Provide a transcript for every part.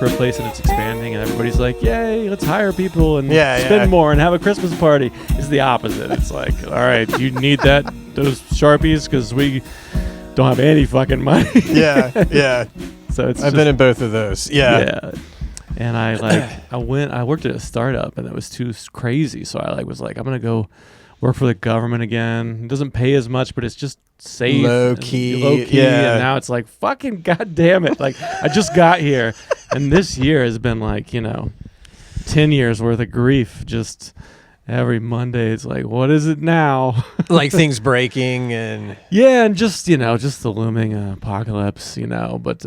for a place and it's expanding, and everybody's like, "Yay, let's hire people and Yeah, spend more and have a Christmas party." It's the opposite. It's like, all right, you need those Sharpies because we don't have any fucking money. Yeah. So it's I've been in both of those. Yeah. And I worked at a startup and it was too crazy. So I was like, I'm going to go work for the government again. It doesn't pay as much, but it's just safe. Low key. Yeah. And now it's like, fucking goddamn it. Like, I just got here. And this year has been like, 10 years worth of grief. Just every Monday, it's like, what is it now? Like things breaking and... Yeah, and just the looming apocalypse, But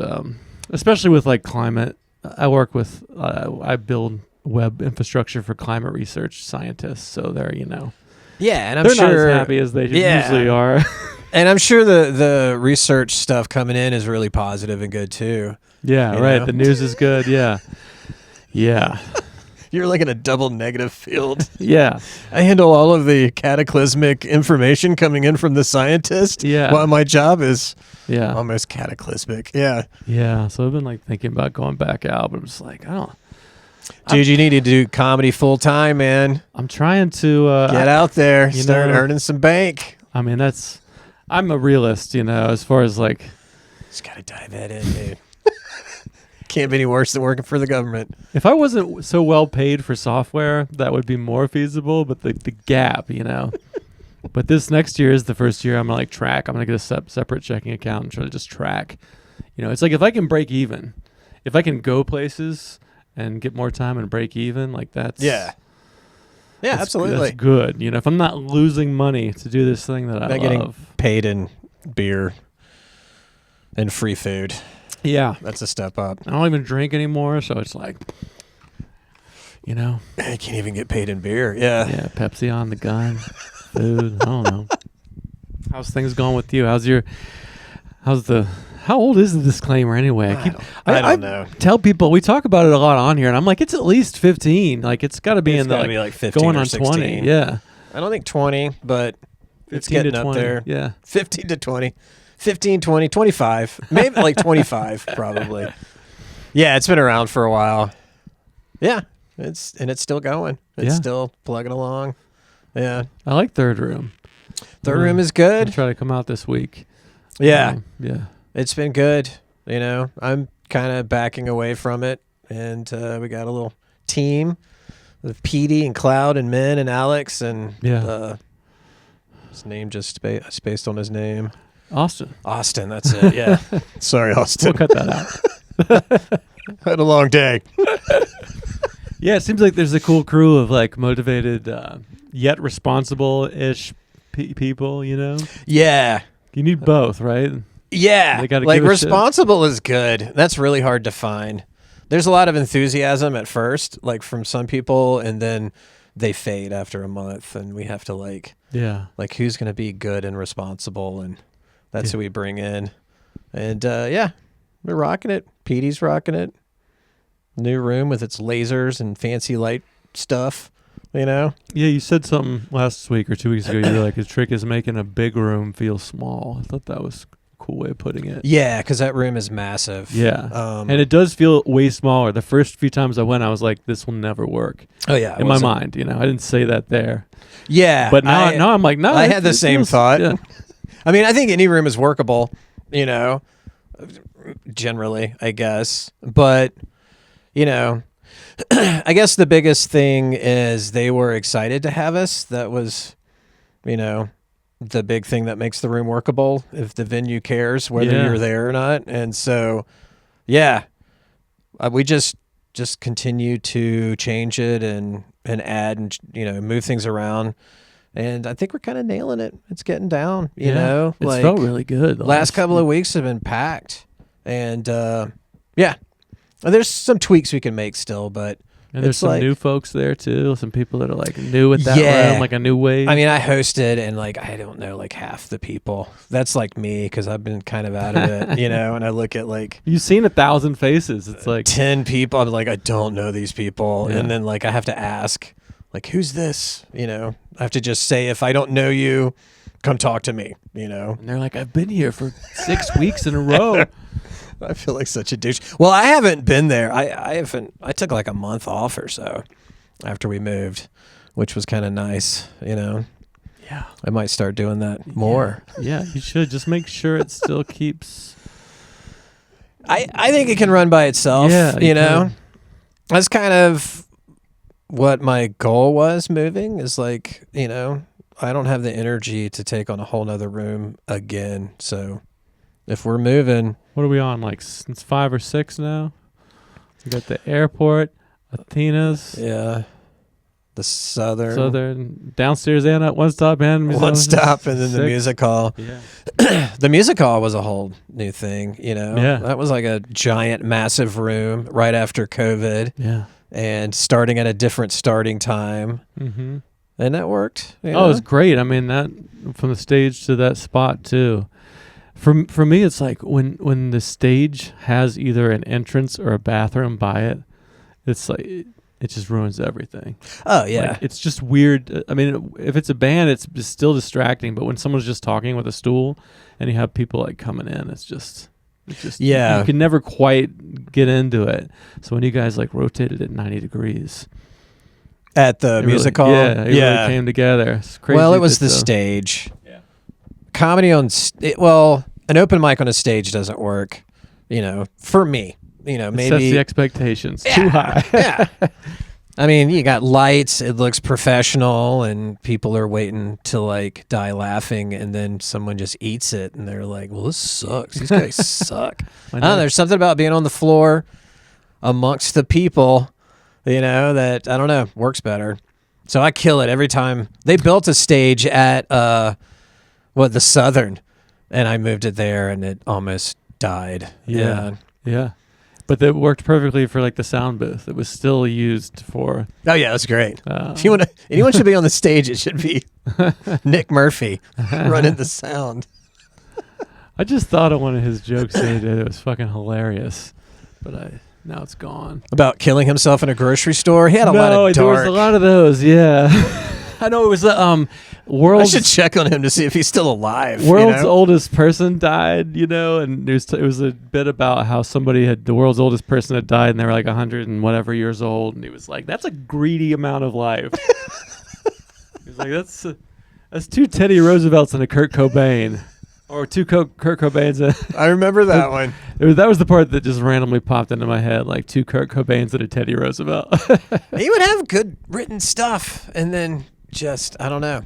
especially with like climate, I work with, I build web infrastructure for climate research scientists. So they're, Yeah, and they're not as happy as they usually are. And I'm sure the research stuff coming in is really positive and good too. Yeah, right. The news is good. Yeah. Yeah. You're like in a double negative field. Yeah. I handle all of the cataclysmic information coming in from the scientist. Yeah. While my job is almost cataclysmic. Yeah. Yeah. So I've been like thinking about going back out, but I'm just like, Dude, you need to do comedy full time, man. I'm trying to get out there, start earning some bank. I mean, I'm a realist, as far as like, just gotta dive that in, dude. Can't be any worse than working for the government. If I wasn't so well paid for software, that would be more feasible. But the gap, But this next year is the first year I'm gonna track. I'm gonna get a separate checking account and try to just track. It's like if I can break even, if I can go places and get more time and break even, like that's absolutely that's good. If I'm not losing money to do this thing that I love, getting paid in beer and free food. Yeah, that's a step up. I don't even drink anymore, so it's like, I can't even get paid in beer. Yeah, Pepsi on the gun, food. I don't know. How's things going with you? How old is the disclaimer anyway? I don't know. Tell people, we talk about it a lot on here, and I'm like, it's at least 15. Like, it's got to be like 15 going or on 16. 20. Yeah. I don't think 20, but it's getting up there. Yeah. 15 to 20. 15, 20, 25. Maybe like 25, probably. Yeah, it's been around for a while. Yeah, it's still going. It's still plugging along. Yeah. I like Third Room. Third Room is good. I'll try to come out this week. Yeah. Yeah. It's been good. I'm kind of backing away from it. And we got a little team with Petey and Cloud and Min and Alex. And his name just spaced on his name. Austin, that's it. Yeah. Sorry, Austin. We'll cut that out. Had a long day. Yeah, it seems like there's a cool crew of like motivated yet responsible-ish people, Yeah. You need both, right? Yeah. They gotta like give a responsible is good. That's really hard to find. There's a lot of enthusiasm at first, like from some people, and then they fade after a month, and we have to like who's going to be good and responsible, and that's who we bring in. And we're rocking it. Petey's rocking it. New room with its lasers and fancy light stuff, Yeah, you said something last week or 2 weeks ago. You were like, his trick is making a big room feel small. I thought that was a cool way of putting it. Yeah, because that room is massive. Yeah. And it does feel way smaller. The first few times I went, I was like, this will never work. Oh, yeah. In my mind, I didn't say that there. Yeah. But now I'm like, no. I had the same thought. Yeah. I mean, I think any room is workable, generally, I guess. But, I guess the biggest thing is they were excited to have us. That was, the big thing that makes the room workable, if the venue cares whether you're there or not. And so, we just continue to change it and add and, move things around. And I think we're kind of nailing it. It's getting down, you know. It's felt really good. Last couple of weeks have been packed. And, there's some tweaks we can make still, but... And there's some new folks there, too. Some people that are, like, new at that room, like a new wave. I mean, I hosted, and, like, I don't know, like, half the people. That's, like, me, because I've been kind of out of it, and I look at, like... You've seen 1,000 faces. It's like... 10 people. I'm like, I don't know these people. Yeah. And then, like, I have to ask, like, who's this? I have to just say, if I don't know you, come talk to me, And they're like, I've been here for 6 weeks in a row. I feel like such a douche. Well, I haven't been there. I took like a month off or so after we moved, which was kind of nice, you know. Yeah. I might start doing that more. Yeah, you should. Just make sure it still keeps. I think it can run by itself, you know. That's kind of what my goal was moving, is like, you know, I don't have the energy to take on a whole nother room again. So if we're moving. What are we on? Like since 5 or 6 now? We got the airport, Athena's. Yeah. The Southern. Downstairs and at one stop and one stop and then 6. The music hall. Yeah. The music hall was a whole new thing, you know. Yeah. That was like a giant, massive room right after COVID. Yeah. And starting at a different starting time. Mm-hmm. And that worked. It was great. I mean, that from the stage to that spot too. For me, it's like when the stage has either an entrance or a bathroom by it, it's like it just ruins everything. Oh yeah, like, it's just weird. I mean, if it's a band, it's still distracting. But when someone's just talking with a stool, and you have people like coming in, it's just yeah. You can never quite get into it. So when you guys like rotated at 90 degrees. At the music hall? Yeah, it really came together. It's crazy. Well, it was the stage. Yeah. Comedy on... an open mic on a stage doesn't work, you know, for me. You know, maybe... Sets the expectations too high. Yeah. I mean, you got lights, it looks professional, and people are waiting to, like, die laughing, and then someone just eats it, and they're like, well, this sucks. These guys suck. I don't know. There's something about being on the floor amongst the people... You know, that, I don't know, works better. So I kill it every time. They built a stage at, the Southern, and I moved it there, and it almost died. Yeah. But that worked perfectly for, like, the sound booth. It was still used for... Oh, yeah, that's great. If you want to, anyone should be on the stage, it should be Nick Murphy running the sound. I just thought of one of his jokes the other day that was fucking hilarious, but now it's gone. About killing himself in a grocery store? He had a lot of dark... there was a lot of those, yeah. I know it was the world's... I should check on him to see if he's still alive. World's oldest person died, you know, and it was a bit about how the world's oldest person had died, and they were like 100 and whatever years old, and he was like, that's a greedy amount of life. He was like, that's 2 Teddy Roosevelts and a Kurt Cobain. Or 2 Kurt Cobains. I remember that one. That was the part that just randomly popped into my head, like 2 Kurt Cobains and a Teddy Roosevelt. He would have good written stuff, and then just, I don't know,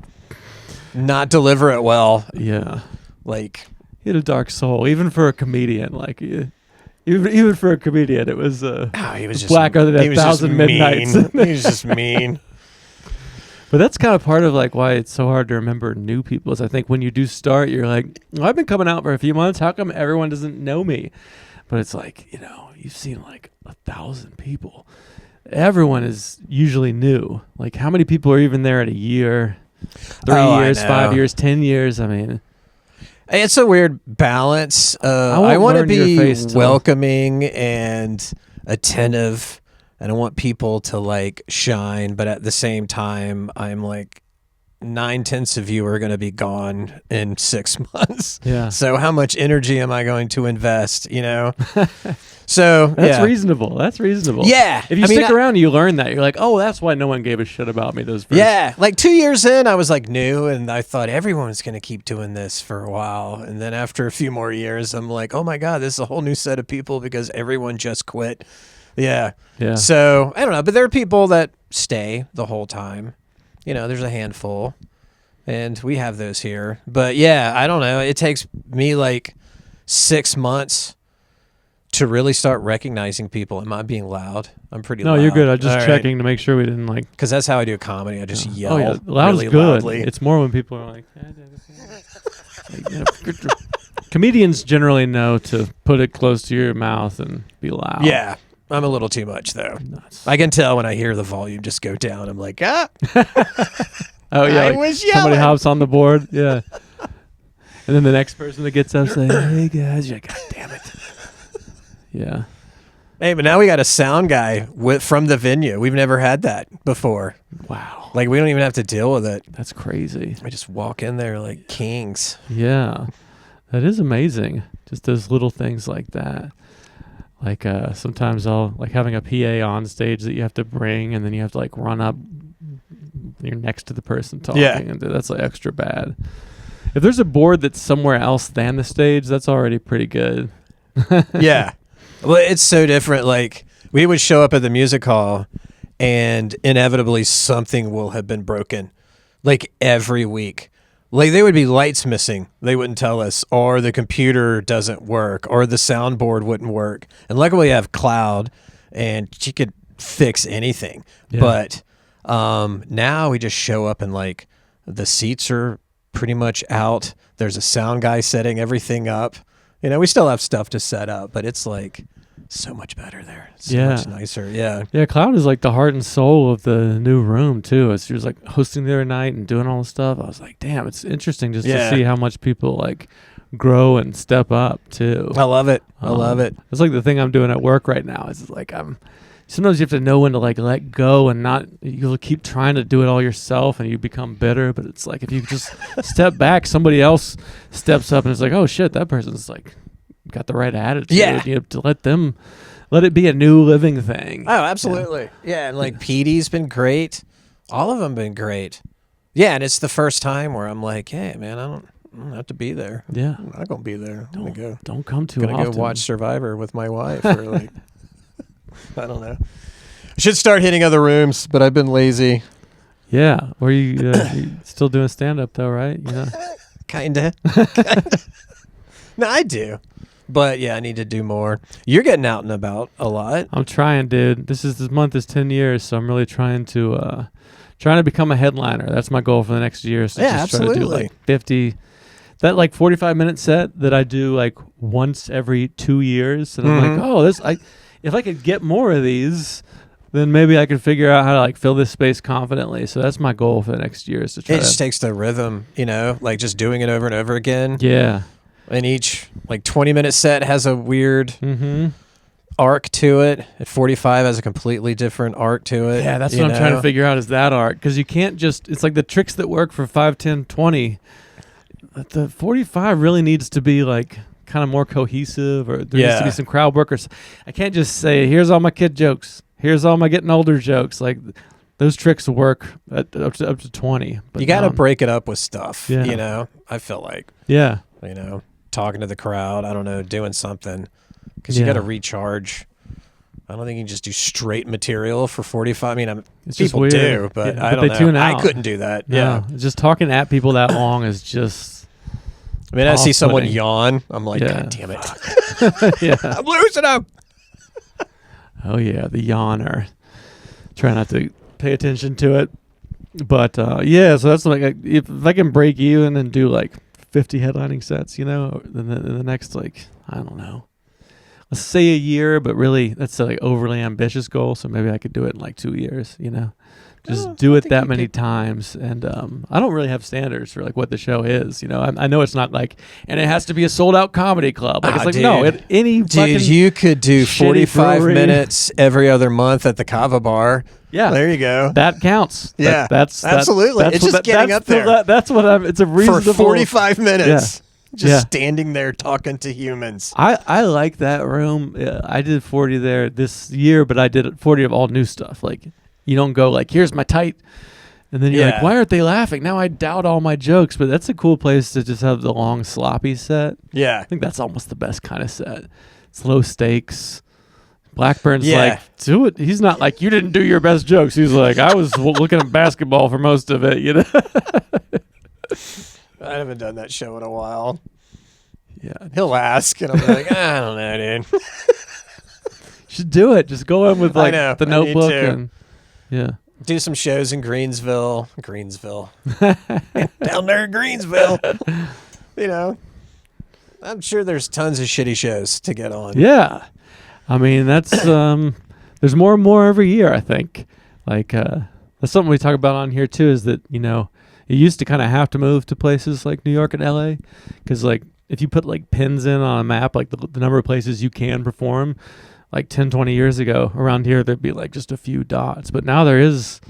not deliver it well. Yeah. Like, he had a dark soul, even for a comedian. Like, even for a comedian, it was he was just blacker than 1,000 midnights. He was just mean. But that's kind of part of like why it's so hard to remember new people. Is I think when you do start, you're like, I've been coming out for a few months. How come everyone doesn't know me? But it's like, you know, you've seen like 1,000 people. Everyone is usually new. Like, how many people are even there at a year, 3 years, 5 years, 10 years? I mean, it's a weird balance. I want to be welcoming and attentive. And I want people to like shine, but at the same time, I'm like 9/10 of you are going to be gone in 6 months. Yeah. So how much energy am I going to invest? You know. So that's reasonable. That's reasonable. Yeah. If you stick around, you learn that. You're like, oh, that's why no one gave a shit about me those first. Yeah. Like 2 years in, I was like new, and I thought everyone's going to keep doing this for a while. And then after a few more years, I'm like, oh my God, this is a whole new set of people because everyone just quit. Yeah. Yeah. So I don't know, but there are people that stay the whole time. You know, there's a handful, and we have those here. But yeah, I don't know. It takes me like 6 months to really start recognizing people. Am I being loud? I'm pretty loud. No, you're good. I'm just checking to make sure we didn't like... Because that's how I do comedy. I just yell loud really is good. loudly. It's more when people are like you know, comedians generally know to put it close to your mouth and be loud. Yeah. I'm a little too much, though. Nuts. I can tell when I hear the volume just go down. I'm like, oh, yeah. I was yelling. Somebody hops on the board. Yeah. And then the next person that gets up saying, hey, guys. You're like, God damn it. Yeah. Hey, but now we got a sound guy from the venue. We've never had that before. Wow. Like, we don't even have to deal with it. That's crazy. We just walk in there like kings. Yeah. That is amazing. Just those little things like that. Like sometimes I'll like having a PA on stage that you have to bring, and then you have to like run up. You're next to the person talking, and that's like extra bad. If there's a board that's somewhere else than the stage, that's already pretty good. Yeah. Well, it's so different. Like we would show up at the music hall, and inevitably something will have been broken, like every week. Like there would be lights missing. They wouldn't tell us, or the computer doesn't work, or the soundboard wouldn't work. And luckily, we have Cloud, and she could fix anything. Yeah. But now we just show up and like the seats are pretty much out. There's a sound guy setting everything up. You know, we still have stuff to set up, but it's like so much better there. It's so much nicer. Yeah. Yeah, Cloud is like the heart and soul of the new room too. She was like hosting the other night and doing all the stuff. I was like, damn, it's interesting just to see how much people like grow and step up too. I love it. I love it. It's like the thing I'm doing at work right now is like sometimes you have to know when to like let go and not, you'll keep trying to do it all yourself and you become bitter. But it's like if you just step back, somebody else steps up and it's like, oh shit, that person's like got the right attitude. Yeah. You have to let it be a new living thing. Oh, absolutely. Yeah. And like Petey's been great. All of them been great. Yeah. And it's the first time where I'm like, hey man, I don't have to be there. Yeah. I'm not going to be there. Don't come too often. I'm going to go watch Survivor with my wife or like, I don't know. I should start hitting other rooms, but I've been lazy. Yeah. Or you still doing stand-up though, right? You know? Kinda. No, I do. But yeah, I need to do more. You're getting out and about a lot. I'm trying, dude. This month is 10 years, so I'm really trying to become a headliner. That's my goal for the next year. So just absolutely. Try to do like 50, that like 45-minute set that I do like once every 2 years, and I'm like, oh, if I could get more of these, then maybe I could figure out how to like fill this space confidently. So that's my goal for the next year is to try. It just takes the rhythm, you know, like just doing it over and over again. Yeah. And each like 20-minute set has a weird arc to it. At 45 has a completely different arc to it. Yeah, that's what I'm trying to figure out is that arc. Because you can't just, it's like the tricks that work for 5, 10, 20. The 45 really needs to be like kind of more cohesive, or there needs to be some crowd work. I can't just say, here's all my kid jokes. Here's all my getting older jokes. Like those tricks work up to 20. But you got to break it up with stuff, you know, I feel like. Yeah. You know, talking to the crowd, I don't know, doing something, because you got to recharge. I don't think you can just do straight material for 45. I mean, people do, but I don't know. Tune out. I couldn't do that. No, just talking at people that long is just. I mean, I see someone yawn. I'm like, God damn it. Yeah. I'm losing them. Oh, yeah, the yawner. Try not to pay attention to it. But, so that's like, if I can break even and do like 50 headlining sets, you know, in the next, like, I don't know, let's say a year, but really that's a like overly ambitious goal. So maybe I could do it in like 2 years, you know, just do it that many times. And I don't really have standards for like what the show is, you know. I know it's not like, and it has to be a sold out comedy club. Like, it's like, dude, no, any fucking you could do 45 minutes every other month at the Kava bar. Yeah, there you go. That counts. Yeah, that's absolutely. It's just getting up there. That's what I'm. It's a reasonable for 45 minutes. Yeah. Just standing there talking to humans. I like that room. I did 40 there this year, but I did 40 of all new stuff. Like you don't go like, here's my tight, and then you're like, why aren't they laughing? Now I doubt all my jokes. But that's a cool place to just have the long sloppy set. Yeah, I think that's almost the best kind of set. It's low stakes. Blackburn's like, do it. He's not like, you didn't do your best jokes. He's like, I was looking at basketball for most of it, you know? I haven't done that show in a while. Yeah. He'll ask, and I'm like, I don't know, dude. You should do it. Just go in with like the notebook and do some shows in Greensville. Down there in Greensville. You know, I'm sure there's tons of shitty shows to get on. Yeah. I mean, that's there's more and more every year, I think. Like that's something we talk about on here too, is that, you know, you used to kind of have to move to places like New York and LA, because like if you put like pins in on a map, like the number of places you can perform, like 10, 20 years ago around here, there'd be like just a few dots. But now there's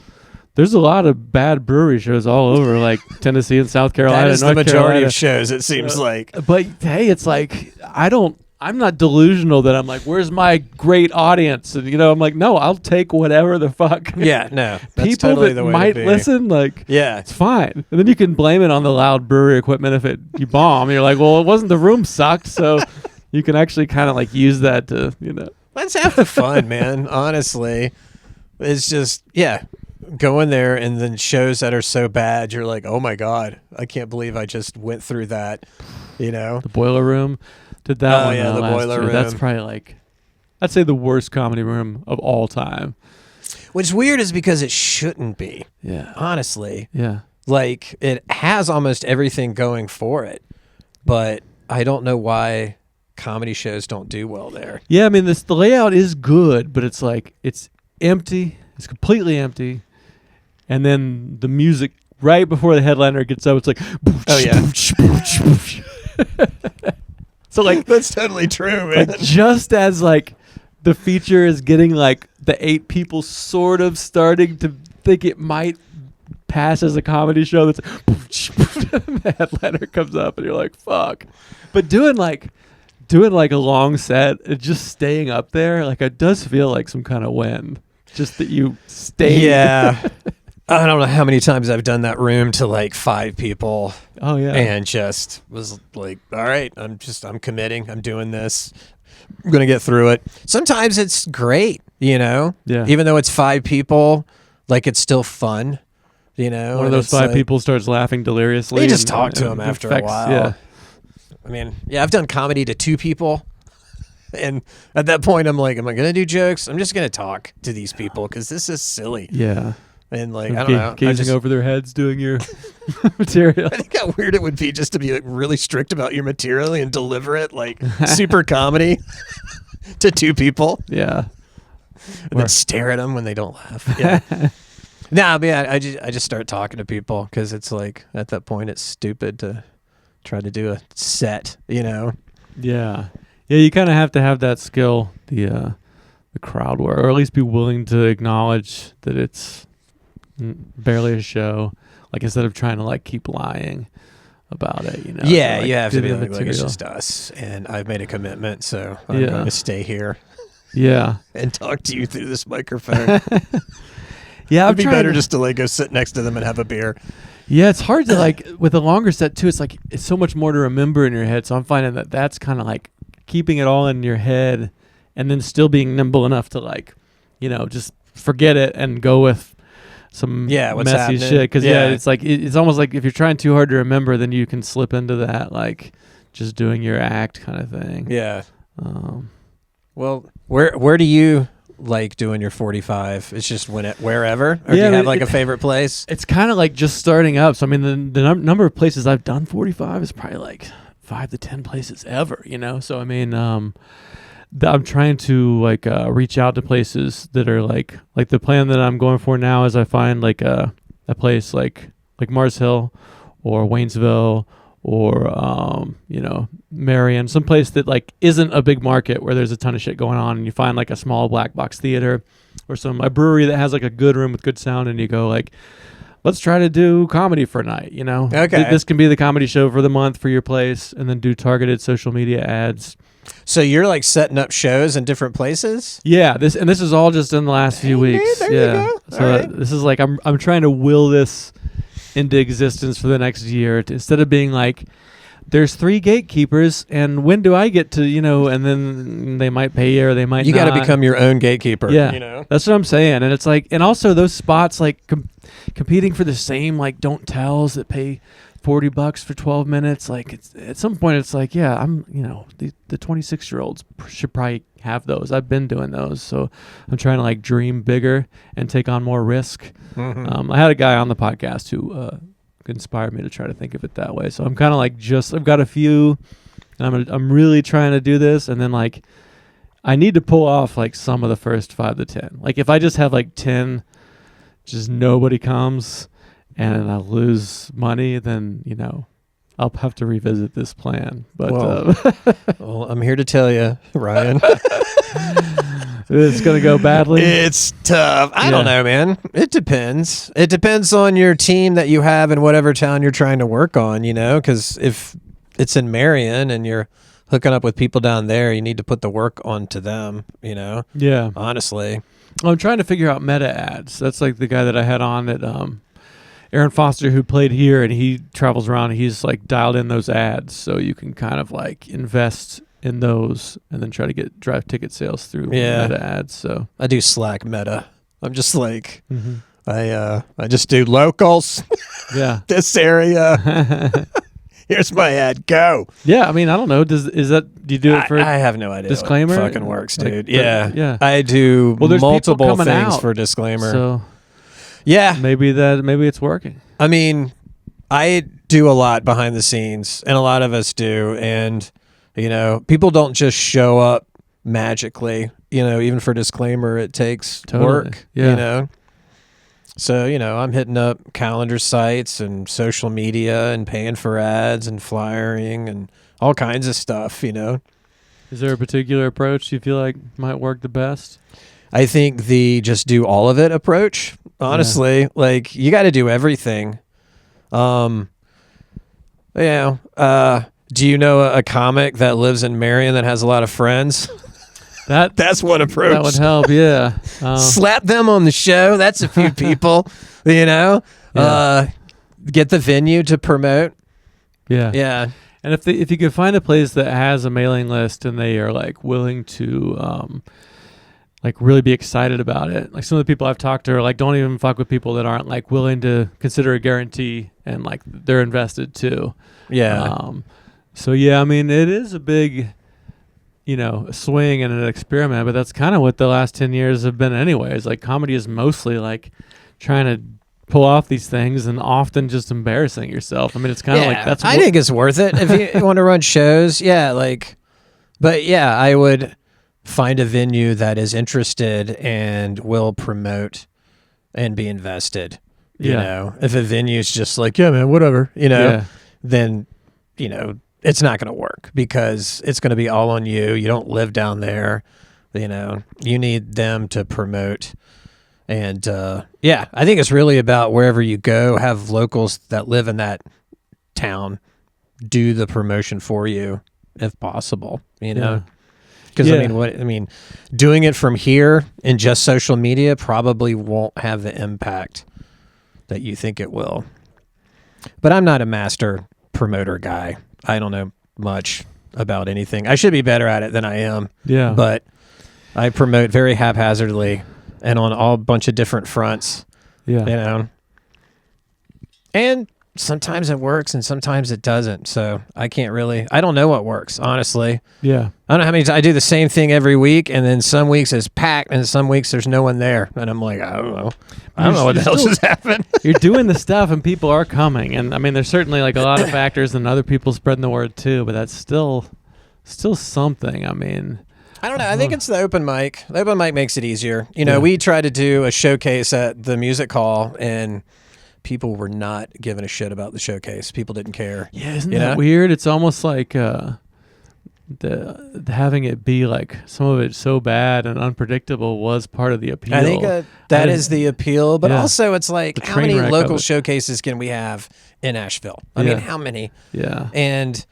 a lot of bad brewery shows all over, like Tennessee and South Carolina. That is North the majority Carolina. Of shows, it seems like. But hey, it's like, I don't I'm not delusional that I'm like, where's my great audience? And I'm like, no, I'll take whatever the fuck. Yeah, no. That's People totally that the way might to be. listen, like, yeah, it's fine. And then you can blame it on the loud brewery equipment if you bomb. You're like, well, it wasn't the room sucked, so you can actually kind of like use that to, Let's have the fun, man. Honestly, it's just go in there, and then shows that are so bad, you're like, oh my god, I can't believe I just went through that. The Boiler Room did that one. The last Boiler year. Room. That's probably like, I'd say the worst comedy room of all time. What's weird is because it shouldn't be. Yeah. Honestly. Yeah. Like, it has almost everything going for it, but I don't know why comedy shows don't do well there. Yeah, I mean, the layout is good, but it's like, it's empty. It's completely empty. And then the music right before the headliner gets up, it's like, oh yeah. So like, that's totally true, man. Like, just as like the feature is getting like the 8 people sort of starting to think it might pass as a comedy show, that's like, the headliner comes up and you're like, fuck. But doing like a long set and just staying up there, like, it does feel like some kind of win. Just that you stayed. Yeah. I don't know how many times I've done that room to like 5 people. Oh yeah. And just was like, all right, I'm committing. I'm doing this. I'm going to get through it. Sometimes it's great, Yeah. Even though it's 5 people, like, it's still fun, One of those 5 people starts laughing deliriously. You just talk to them after a while. Yeah. I mean, I've done comedy to 2 people. And at that point, I'm like, am I going to do jokes? I'm just going to talk to these people because this is silly. Yeah. And like, I don't know. Gazing over their heads doing your material. I think how weird it would be just to be like really strict about your material and deliver it like super comedy to 2 people. Yeah. And then stare at them when they don't laugh. Yeah. But yeah, I just start talking to people because it's like, at that point, it's stupid to try to do a set, Yeah. Yeah, you kind of have to have that skill, the crowd work, or at least be willing to acknowledge that it's barely a show. Like, instead of trying to like keep lying about it, Yeah, like, you have to be like, it's just us, and I've made a commitment, so I'm going to stay here. Yeah. And talk to you through this microphone. Yeah, it'd be better just to like go sit next to them and have a beer. Yeah, it's hard to like with a longer set too. It's like it's so much more to remember in your head. So I'm finding that that's kind of like keeping it all in your head, and then still being nimble enough to like, just forget it and go with some what's messy happening. shit. Because it's like it's almost like if you're trying too hard to remember, then you can slip into that like just doing your act kind of thing. Yeah. Well, where do you like doing your 45? It's just wherever, or do you have like a favorite place? It's kind of like just starting up. So I mean, the number of places I've done 45 is probably like 5 to 10 places ever. So I mean, I'm trying to like reach out to places that are like the plan that I'm going for now is I find like a place like Mars Hill or Waynesville or Marion, some place that like isn't a big market where there's a ton of shit going on, and you find like a small black box theater or a brewery that has like a good room with good sound, and you go like, let's try to do comedy for a night. Okay, this can be the comedy show for the month for your place, and then do targeted social media ads. So you're like setting up shows in different places? Yeah, this is all just in the last few weeks. There yeah, you go. So right. This is like I'm trying to will this into existence for the next year, instead of being like, there's 3 gatekeepers, and when do I get to, and then they might pay you or they might not. You got to become your own gatekeeper. Yeah, that's what I'm saying. And it's like, and also those spots like competing for the same like don't tells that pay $40 for 12 minutes. Like, it's at some point it's like, yeah, I'm the 26-year-olds should probably have those. I've been doing those, so I'm trying to like dream bigger and take on more risk. I had a guy on the podcast who inspired me to try to think of it that way. So I'm kind of like I've got a few, and I'm really trying to do this, and then like I need to pull off like some of the first 5 to 10. Like if I just have like 10, just nobody comes, and I lose money, then I'll have to revisit this plan. But well, I'm here to tell you, Ryan. It's going to go badly. It's tough. I don't know, man. It depends. It depends on your team that you have in whatever town you're trying to work on, because if it's in Marion and you're hooking up with people down there, you need to put the work onto them, Yeah. honestly. I'm trying to figure out meta ads. That's like the guy that I had on that Aaron Foster, who played here, and he travels around. He's like dialed in those ads, so you can kind of like invest in those and then try to drive ticket sales through meta ads. So I do Slack meta. I'm just like, I just do locals. Yeah. This area. Here's my ad. Go. Yeah, I mean, I don't know. Do you do it for? I have no idea. Disclaimer. What fucking works, dude. Like, yeah. I do multiple things for disclaimer. So yeah, maybe it's working. I mean, I do a lot behind the scenes, and a lot of us do, and people don't just show up magically. Even for disclaimer, it takes work. Yeah. So, I'm hitting up calendar sites and social media and paying for ads and flyering and all kinds of stuff, Is there a particular approach you feel like might work the best? I think the just do all of it approach, honestly. Like, you got to do everything. Do you know a comic that lives in Marion that has a lot of friends? That's one approach. That would help, yeah. Slap them on the show. That's a few people, Yeah. Get the venue to promote. Yeah. Yeah. And if you could find a place that has a mailing list and they are like willing to like really be excited about it. Like some of the people I've talked to are like, don't even fuck with people that aren't like willing to consider a guarantee and like they're invested too. Yeah. So yeah, I mean, it is a big, swing and an experiment, but that's kind of what the last 10 years have been anyways. Like comedy is mostly like trying to pull off these things and often just embarrassing yourself. I mean, it's kind of like that's. I think it's worth it if you want to run shows. Yeah, I would find a venue that is interested and will promote and be invested. If a venue's just like, yeah, man, whatever, then it's not going to work because it's going to be all on you. You don't live down there. You need them to promote. And I think it's really about wherever you go, have locals that live in that town do the promotion for you if possible, Because doing it from here in just social media probably won't have the impact that you think it will. But I'm not a master promoter guy. I don't know much about anything. I should be better at it than I am. Yeah. But I promote very haphazardly and on all bunch of different fronts. Yeah. And sometimes it works and sometimes it doesn't. So I don't know what works, honestly. Yeah. I don't know how many I do the same thing every week, and then some weeks it's packed and some weeks there's no one there. And I'm like, I don't know. I don't know what else has happened. You're doing the stuff and people are coming. And I mean, there's certainly like a lot of factors and other people spreading the word too, but that's still something. I mean, I don't know. I think it's the open mic. The open mic makes it easier. We tried to do a showcase at the music hall and people were not giving a shit about the showcase. People didn't care. Yeah, isn't that weird? It's almost like having it be like some of it so bad and unpredictable was part of the appeal. I think that is the appeal, but also it's like, how many local showcases can we have in Asheville? I mean, how many? Yeah. And,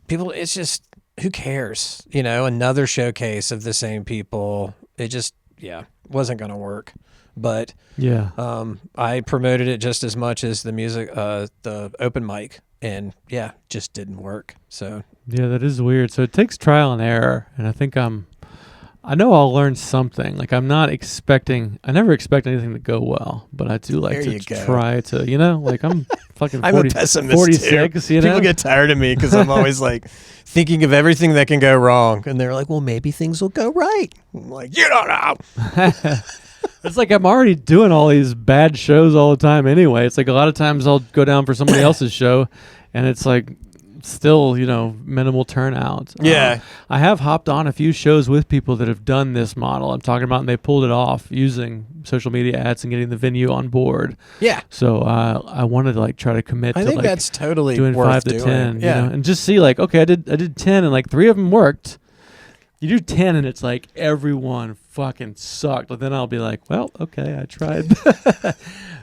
people, it's just, who cares? Another showcase of the same people. It just, wasn't going to work. But I promoted it just as much as the music, the open mic, and just didn't work. So yeah, that is weird. So it takes trial and error, and I think I know I'll learn something. Like I never expect anything to go well, but I do like to try to, like I'm fucking 40, I'm a pessimist 46, too. People get tired of me because I'm always like thinking of everything that can go wrong. And they're like, well, maybe things will go right. I'm like, you don't know. It's like I'm already doing all these bad shows all the time anyway. It's like a lot of times I'll go down for somebody else's show and it's like still, minimal turnout. Yeah. I have hopped on a few shows with people that have done this model I'm talking about, and they pulled it off using social media ads and getting the venue on board. Yeah. So I wanted to like try to commit to think that's totally doing worth 5 to 10, yeah. And just see like, okay, I did 10 and like 3 of them worked. You do 10 and it's like everyone fucking sucked. But then I'll be like, well, okay, I tried.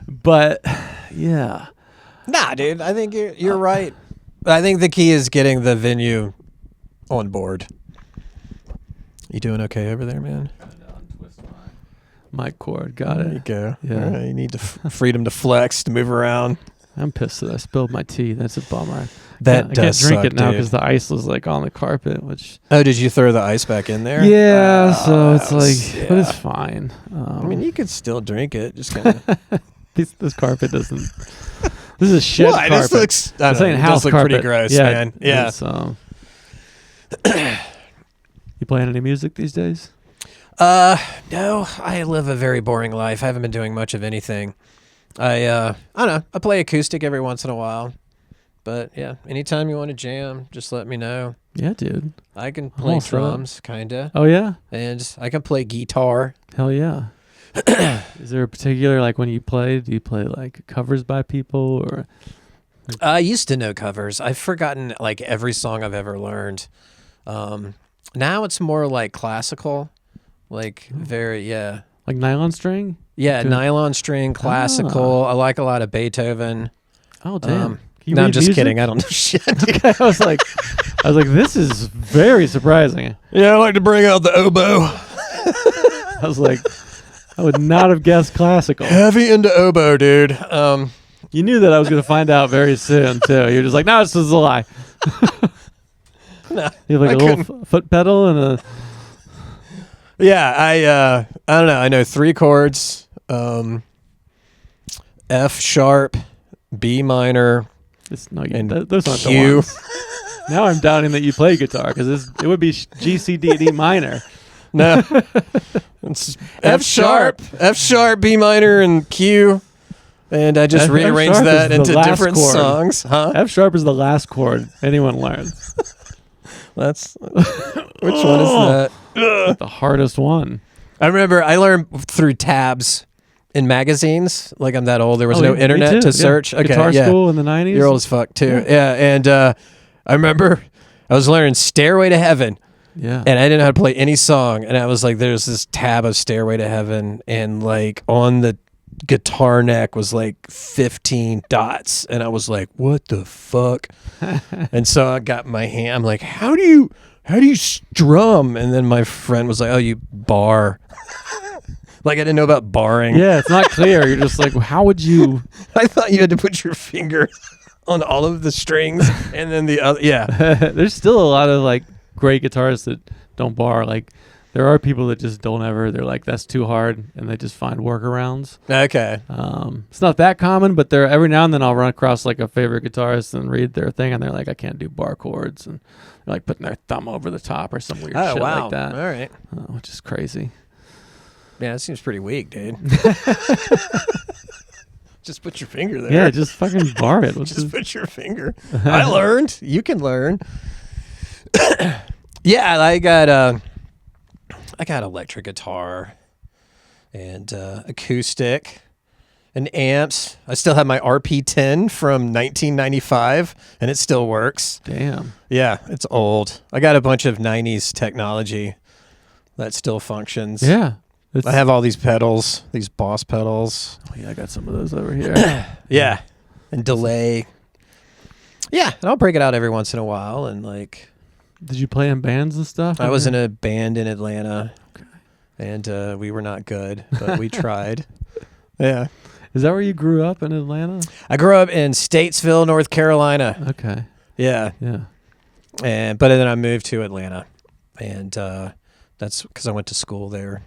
But yeah. Nah, dude, I think you're right. I think the key is getting the venue on board. You doing okay over there, man? Twist my mic cord. Got it. There you go. Yeah. All right, you need freedom to flex, to move around. I'm pissed that I spilled my tea. That's a bummer. That I does can't drink suck, it now dude. because the ice was like on the carpet. Which Oh, did you throw the ice back in there? yeah, so it's was- like, but it's fine. I mean, you could still drink it. Just kind of. this carpet doesn't. This is a shed Why? carpet. This looks. I This don't know, ain't it house does look carpet. pretty gross, Yeah, man. Yeah. it's, you playing any music these days? No, I live a very boring life. I haven't been doing much of anything. I don't know. I play acoustic every once in a while. But yeah, anytime you want to jam, just let me know. Yeah, dude. I can play all set up. drums, kinda, Oh yeah. and I can play guitar. Hell yeah. Is there a particular, like, when you play, do you play like covers by people or? I used to know covers. I've forgotten like every song I've ever learned. Now it's more like classical, like yeah. Like nylon string? Yeah, Good. Nylon string, classical. I like a lot of Beethoven. Oh damn. Can you No, I'm read just music? kidding. I don't know shit. Okay, I was like, this is very surprising. Yeah, I like to bring out the oboe. I was like, I would not have guessed classical. Heavy into oboe, dude. You knew that I was going to find out very soon too. You're just like, no, this is a lie. No, You have like I a little foot pedal and a. yeah, I don't know. I know 3 chords: F sharp, B minor, and those aren't the Q. ones. Now I'm doubting that you play guitar because it would be G, C, D, D minor. No, it's F sharp, B minor, and Q. And I just F rearranged sharp that is the into last different chord. songs, huh? F sharp is the last chord anyone learns. That's which one is that? The hardest one. I remember I learned through tabs in magazines. Like I'm that old. There was no me internet too, to yeah. search. Okay, Guitar yeah. school in the 90s. You're old as fuck too. Yeah, and I remember I was learning Stairway to Heaven, Yeah. and I didn't know how to play any song. And I was like, there's this tab of Stairway to Heaven, and like on the guitar neck was like 15 dots, and I was like, what the fuck? And so I got my hand. I'm like, how do you strum? And then my friend was like, oh, you bar. Like I didn't know about barring. Yeah, it's not clear. You're just like, how would you? I thought you had to put your finger on all of the strings and then the other. Yeah. There's still a lot of like great guitarists that don't bar. Like there are people that just don't ever. They're like, that's too hard, and they just find workarounds. Okay. It's not that common, but there every now and then I'll run across like a favorite guitarist and read their thing, and they're like, I can't do bar chords, and they're like putting their thumb over the top or some weird Oh, shit wow. like that. All right. Which is crazy. Yeah, that seems pretty weak, dude. Just put your finger there. Yeah, just fucking bar it. Just put your finger. I learned. You can learn. Yeah, I got electric guitar and acoustic and amps. I still have my RP10 from 1995, and it still works. Damn. Yeah, it's old. I got a bunch of 90s technology that still functions. Yeah. I have all these pedals, these Boss pedals. Oh, yeah, I got some of those over here. Yeah, and delay. Yeah, and I'll break it out every once in a while. And like, Did you play in bands and stuff? I was in a band in Atlanta, and we were not good, but we tried. Yeah. Is that where you grew up in Atlanta? I grew up in Statesville, North Carolina. Okay. Yeah, Yeah. but then I moved to Atlanta, and that's because I went to school there.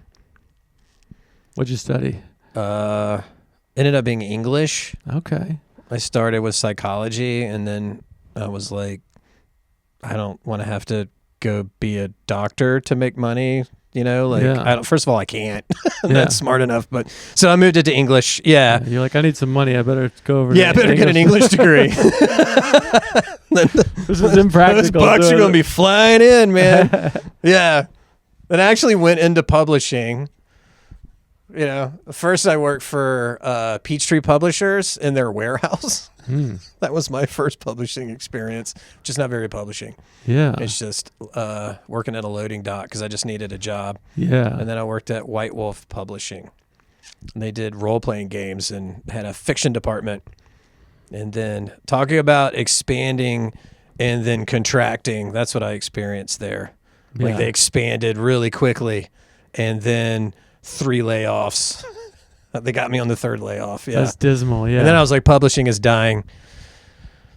What'd you study? Ended up being English. Okay. I started with psychology, and then I was like, I don't want to have to go be a doctor to make money. You know, like, Yeah. first of all, I can't. I'm Yeah. not smart enough. But so I moved it to English. Yeah. You're like, I need some money. I better go over. Yeah, I to better get an English degree. This is impractical. Those bucks are doing going to it. be flying in, man. Yeah. And I actually went into publishing. You know, first I worked for Peachtree Publishers in their warehouse. That was my first publishing experience, which is not very publishing. Yeah. It's just working at a loading dock because I just needed a job. Yeah. And then I worked at White Wolf Publishing. And they did role-playing games and had a fiction department. And then talking about expanding and then contracting. That's what I experienced there. Like they expanded really quickly, and then 3 layoffs. They got me on the 3rd layoff. Yeah, that's dismal. Yeah, and then I was like, publishing is dying,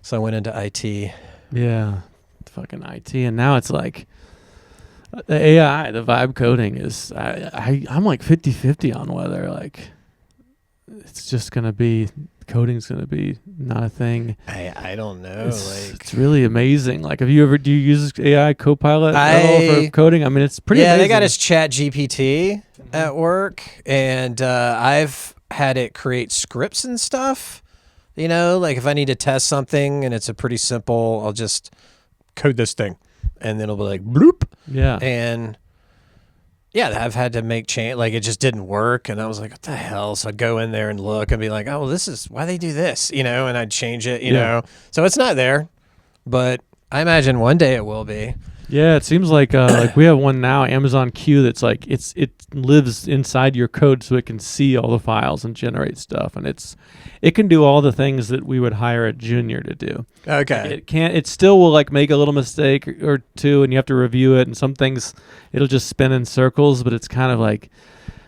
so I went into IT. Yeah, fucking IT, and now it's like the AI, the vibe coding is. I'm like 50-50 on whether like it's just gonna be. Coding's gonna be not a thing. I don't know. It's really amazing. Like, do you use AI Copilot at all for coding? I mean, it's pretty. Yeah, amazing. They got his Chat GPT at work, and I've had it create scripts and stuff. You know, like if I need to test something and it's a pretty simple, I'll just code this thing, and then it'll be like bloop. Yeah, and. Yeah, I've had to make change. Like it just didn't work, and I was like, "What the hell?" So I'd go in there and look and be like, "Oh, well, this is why they do this," you know. And I'd change it, you know. So it's not there, but I imagine one day it will be. Yeah, it seems like we have one now, Amazon Q, that's like it lives inside your code, so it can see all the files and generate stuff, and it can do all the things that we would hire a junior to do. Okay. It can't. It still will like make a little mistake or two, and you have to review it. And some things it'll just spin in circles. But it's kind of like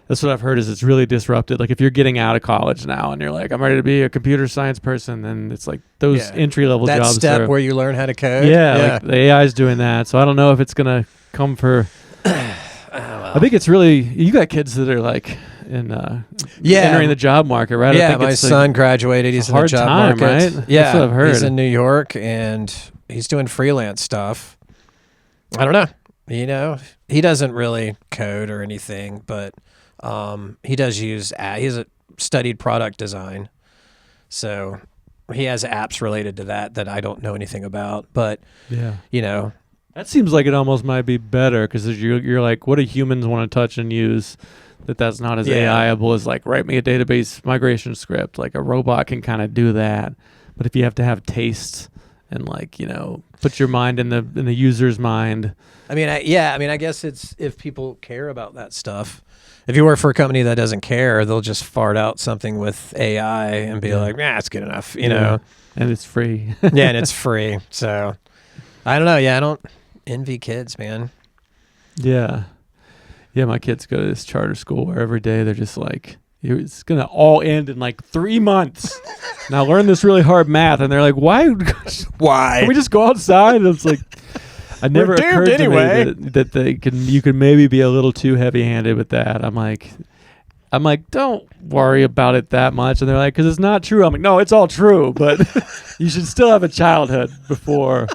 that's what I've heard is it's really disrupted. Like if you're getting out of college now and you're like, I'm ready to be a computer science person, then it's like those entry level jobs. That step where you learn how to code. Yeah, like the AI is doing that. So I don't know if it's gonna come for. I think it's really you got kids that are like. Entering the job market, right? Yeah, I think my son graduated. He's in the job market. Right? Yeah, that's what I've heard. He's in New York and he's doing freelance stuff. I don't know. You know, he doesn't really code or anything, but he does use. He's studied product design, so he has apps related to that I don't know anything about. But you know. That seems like it almost might be better because you're like, what do humans want to touch and use? That's not as AI-able as like write me a database migration script. Like a robot can kind of do that, but if you have to have taste and like put your mind in the user's mind. I mean, I guess it's if people care about that stuff. If you work for a company that doesn't care, they'll just fart out something with AI and be like, "Nah, it's good enough," you know. And it's free. Yeah, and it's free. So I don't know. Yeah, I don't envy kids, man. Yeah. Yeah, my kids go to this charter school where every day they're just like, it's going to all end in like 3 months. Now learn this really hard math. And they're like, why? Why? Can we just go outside? And it's like, I never occurred to me that you could maybe be a little too heavy-handed with that. I'm like, don't worry about it that much. And they're like, because it's not true. I'm like, no, it's all true. But you should still have a childhood before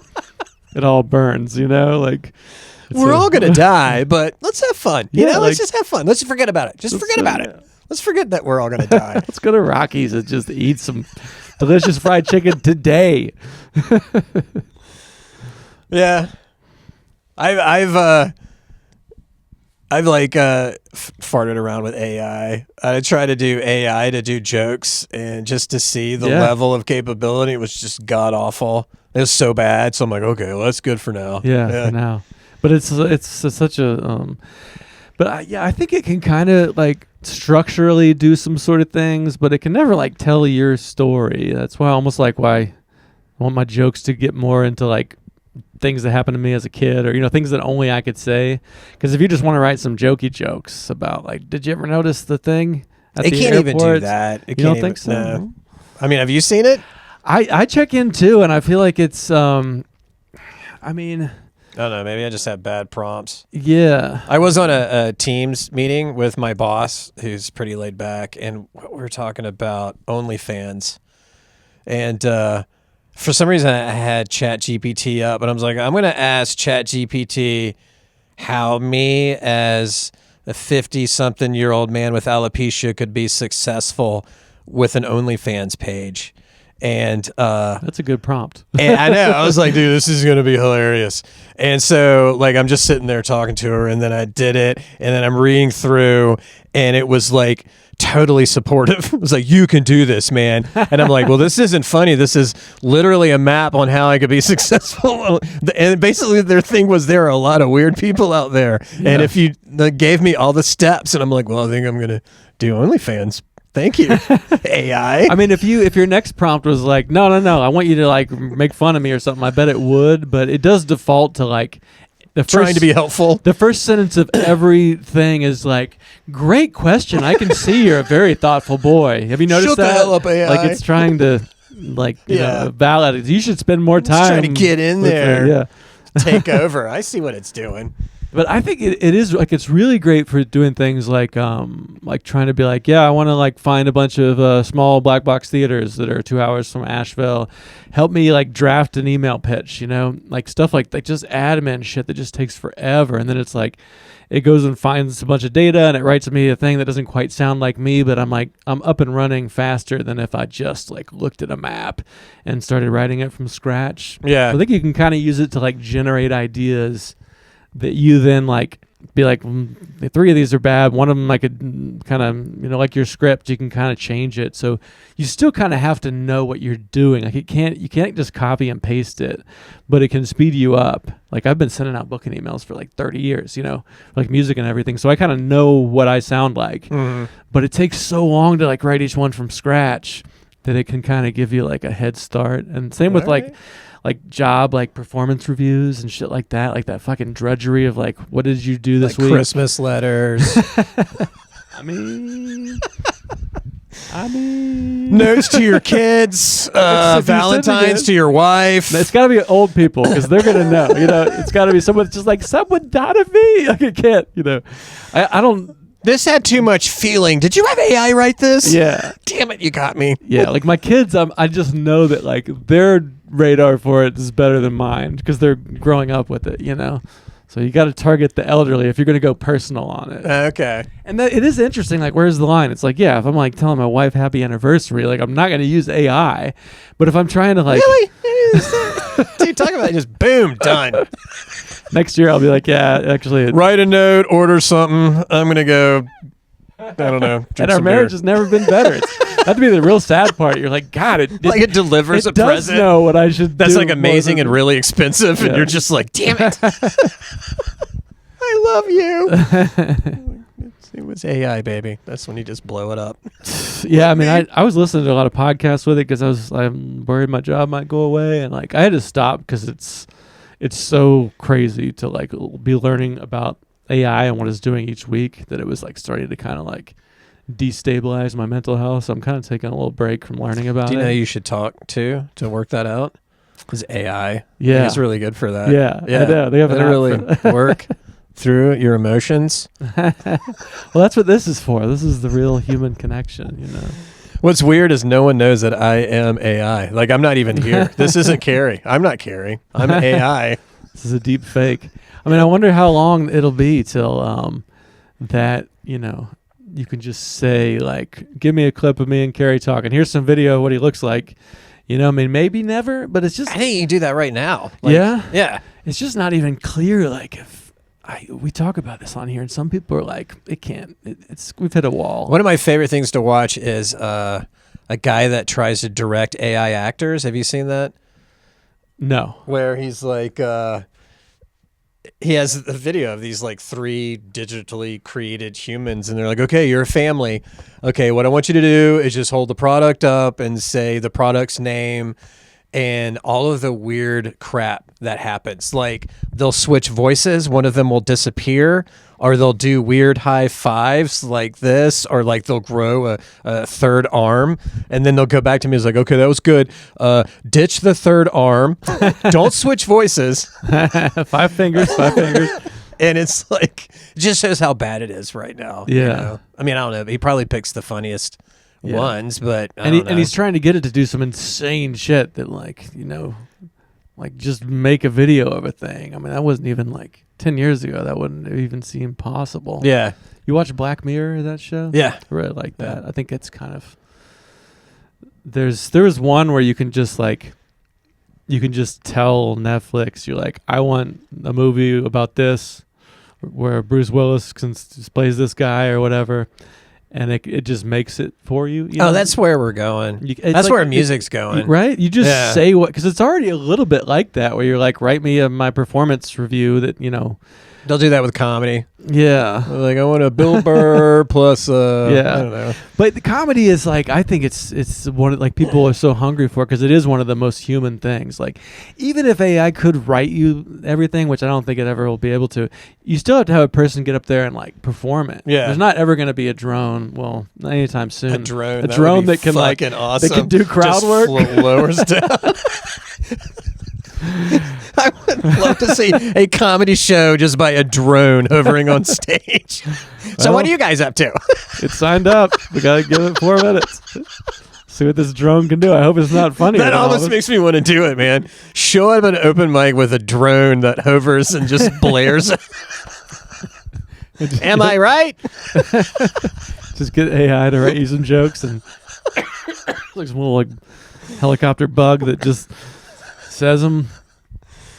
it all burns, like. We're all going to die, but let's have fun. Let's just have fun. Let's forget about it. Just forget about it. Let's forget that we're all going to die. Let's go to Rocky's and just eat some delicious fried chicken today. Yeah. I've farted around with AI. I tried to do AI to do jokes and just to see the level of capability. It was just god awful. It was so bad. So I'm like, okay, well, that's good for now. Yeah. For now. But it's such a but I think it can kind of like structurally do some sort of things, but it can never like tell your story. That's why I want my jokes to get more into like things that happened to me as a kid, or things that only I could say. Because if you just want to write some jokey jokes about like, did you ever notice the thing at the airport? It can't even do that. You don't think so? No. I mean, have you seen it? I check in too, and I feel like it's I don't know. Maybe I just have bad prompts. Yeah. I was on a Teams meeting with my boss, who's pretty laid back, and we were talking about OnlyFans. And for some reason, I had ChatGPT up, and I was like, I'm going to ask ChatGPT how me as a 50-something-year-old man with alopecia could be successful with an OnlyFans page. And that's a good prompt. And I know. I was like, dude, this is going to be hilarious. And so like I'm just sitting there talking to her, and then I did it, and then I'm reading through, and it was like totally supportive. It was like, you can do this, man. And I'm like, well, this isn't funny. This is literally a map on how I could be successful. And basically their thing was there are a lot of weird people out there. Yeah. And if you gave me all the steps, and I'm like, well, I think I'm going to do OnlyFans. Thank you, AI. I mean, if your next prompt was like, no, I want you to like make fun of me or something, I bet it would. But it does default to like trying to be helpful. The first sentence of everything is like, great question. I can see you're a very thoughtful boy. Have you noticed Shut that? the hell up, AI. Like it's trying to like you know, validate. You should spend more time trying to get in there. Yeah. Take over. I see what it's doing. But I think it is like it's really great for doing things like trying to be like, yeah, I want to like find a bunch of small black box theaters that are 2 hours from Asheville. Help me like draft an email pitch, you know, like stuff like that. Just admin shit that just takes forever, and then it's like it goes and finds a bunch of data and it writes me a thing that doesn't quite sound like me, but I'm up and running faster than if I just like looked at a map and started writing it from scratch. Yeah, so I think you can kind of use it to like generate ideas that you then like be like, the 3 of these are bad. One of them I could kind of, you know, like your script, you can kind of change it. So you still kind of have to know what you're doing. Like you can't just copy and paste it, but it can speed you up. Like I've been sending out booking emails for like 30 years, you know, like music and everything. So I kind of know what I sound like, but it takes so long to like write each one from scratch that it can kind of give you like a head start. And same with like job like performance reviews and shit like that fucking drudgery of like, what did you do this week? Christmas letters. I mean notes to your kids, Valentine's to your wife. It's got to be old people because they're gonna know, you know. It's got to be someone just like, someone died of me. Like I can't, you know. I don't. This had too much feeling. Did you have AI write this? Yeah. Damn it, you got me. Yeah, like my kids, I just know that like their radar for it is better than mine because they're growing up with it, you know. So you got to target the elderly if you're going to go personal on it. Okay. And that, it is interesting, like, where's the line? It's like, yeah, if I'm like telling my wife happy anniversary, like I'm not going to use AI. But if I'm trying to like... Really? Dude, talk about it. Just boom, done. Next year I'll be like, yeah, actually... Write a note, order something. I'm going to go, I don't know. And our marriage has never been better. That'd be the real sad part. You're like, God, it delivers a does present. Know what I should That's do. like amazing and really expensive, and you're just like, damn it. I love you. It was AI, baby. That's when you just blow it up. Yeah, I mean, I was listening to a lot of podcasts with it because I'm worried my job might go away, and like I had to stop because it's so crazy to like be learning about AI and what it's doing each week that it was like starting to kind of like destabilize my mental health. So I'm kind of taking a little break from learning about it. Do you know you should talk to work that out? Is AI? Yeah, it's really good for that. Yeah. I know. They have an app really for that. work through your emotions. Well, that's what this is for. This is the real human connection, you know. What's weird is no one knows that I am AI. Like I'm not even here. This isn't Cary. I'm not Cary. I'm AI. This is a deep fake. I mean, I wonder how long it'll be till that, you know, you can just say like, give me a clip of me and Cary talking. Here's some video of what he looks like. You know, I mean, maybe never, but it's just... I think you can do that right now. Like, yeah? Yeah. It's just not even clear, like, if... we talk about this on here, and some people are like, it can't... we've hit a wall. One of my favorite things to watch is a guy that tries to direct AI actors. Have you seen that? No. Where he's like... he has a video of these like 3 digitally created humans, and they're like, okay, you're a family. Okay, what I want you to do is just hold the product up and say the product's name and all of the weird crap that happens. Like they'll switch voices. One of them will disappear, or they'll do weird high fives like this, or like they'll grow a third arm, and then they'll go back to me. It's like, okay, that was good. Ditch the third arm. Don't switch voices. 5 fingers. And it's like, it just shows how bad it is right now. Yeah. You know? I mean, I don't know. He probably picks the funniest ones, but and he's trying to get it to do some insane shit that, like, you know, like just make a video of a thing. I mean, that wasn't even like 10 years ago. That wouldn't even seem possible. Yeah. You watch Black Mirror, that show? Yeah. I really like that. Yeah. I think it's kind of... There was one where you can just like... You can just tell Netflix, you're like, I want a movie about this, where Bruce Willis plays this guy or whatever, and it just makes it for you. You know? That's where we're going. That's like, where music's going. Right? You just say what... Because it's already a little bit like that, where you're like, write me my performance review that, you know... They'll do that with comedy. Yeah. Like, I want a Bill Burr plus, I don't know. But the comedy is like, I think it's one of, like, people are so hungry for, because it is one of the most human things. Like, even if AI could write you everything, which I don't think it ever will be able to, you still have to have a person get up there and like perform it. Yeah. There's not ever going to be a drone. Well, not anytime soon. A drone that can like, awesome. that can do crowd Just work. lowers down. I would love to see a comedy show just by a drone hovering on stage. So what are you guys up to? It's signed up. We got to give it 4 minutes. See what this drone can do. I hope it's not funny. That almost makes me want to do it, man. Show up an open mic with a drone that hovers and just blares. Am I right? Just get AI to write you some jokes and like some little like helicopter bug that just says them.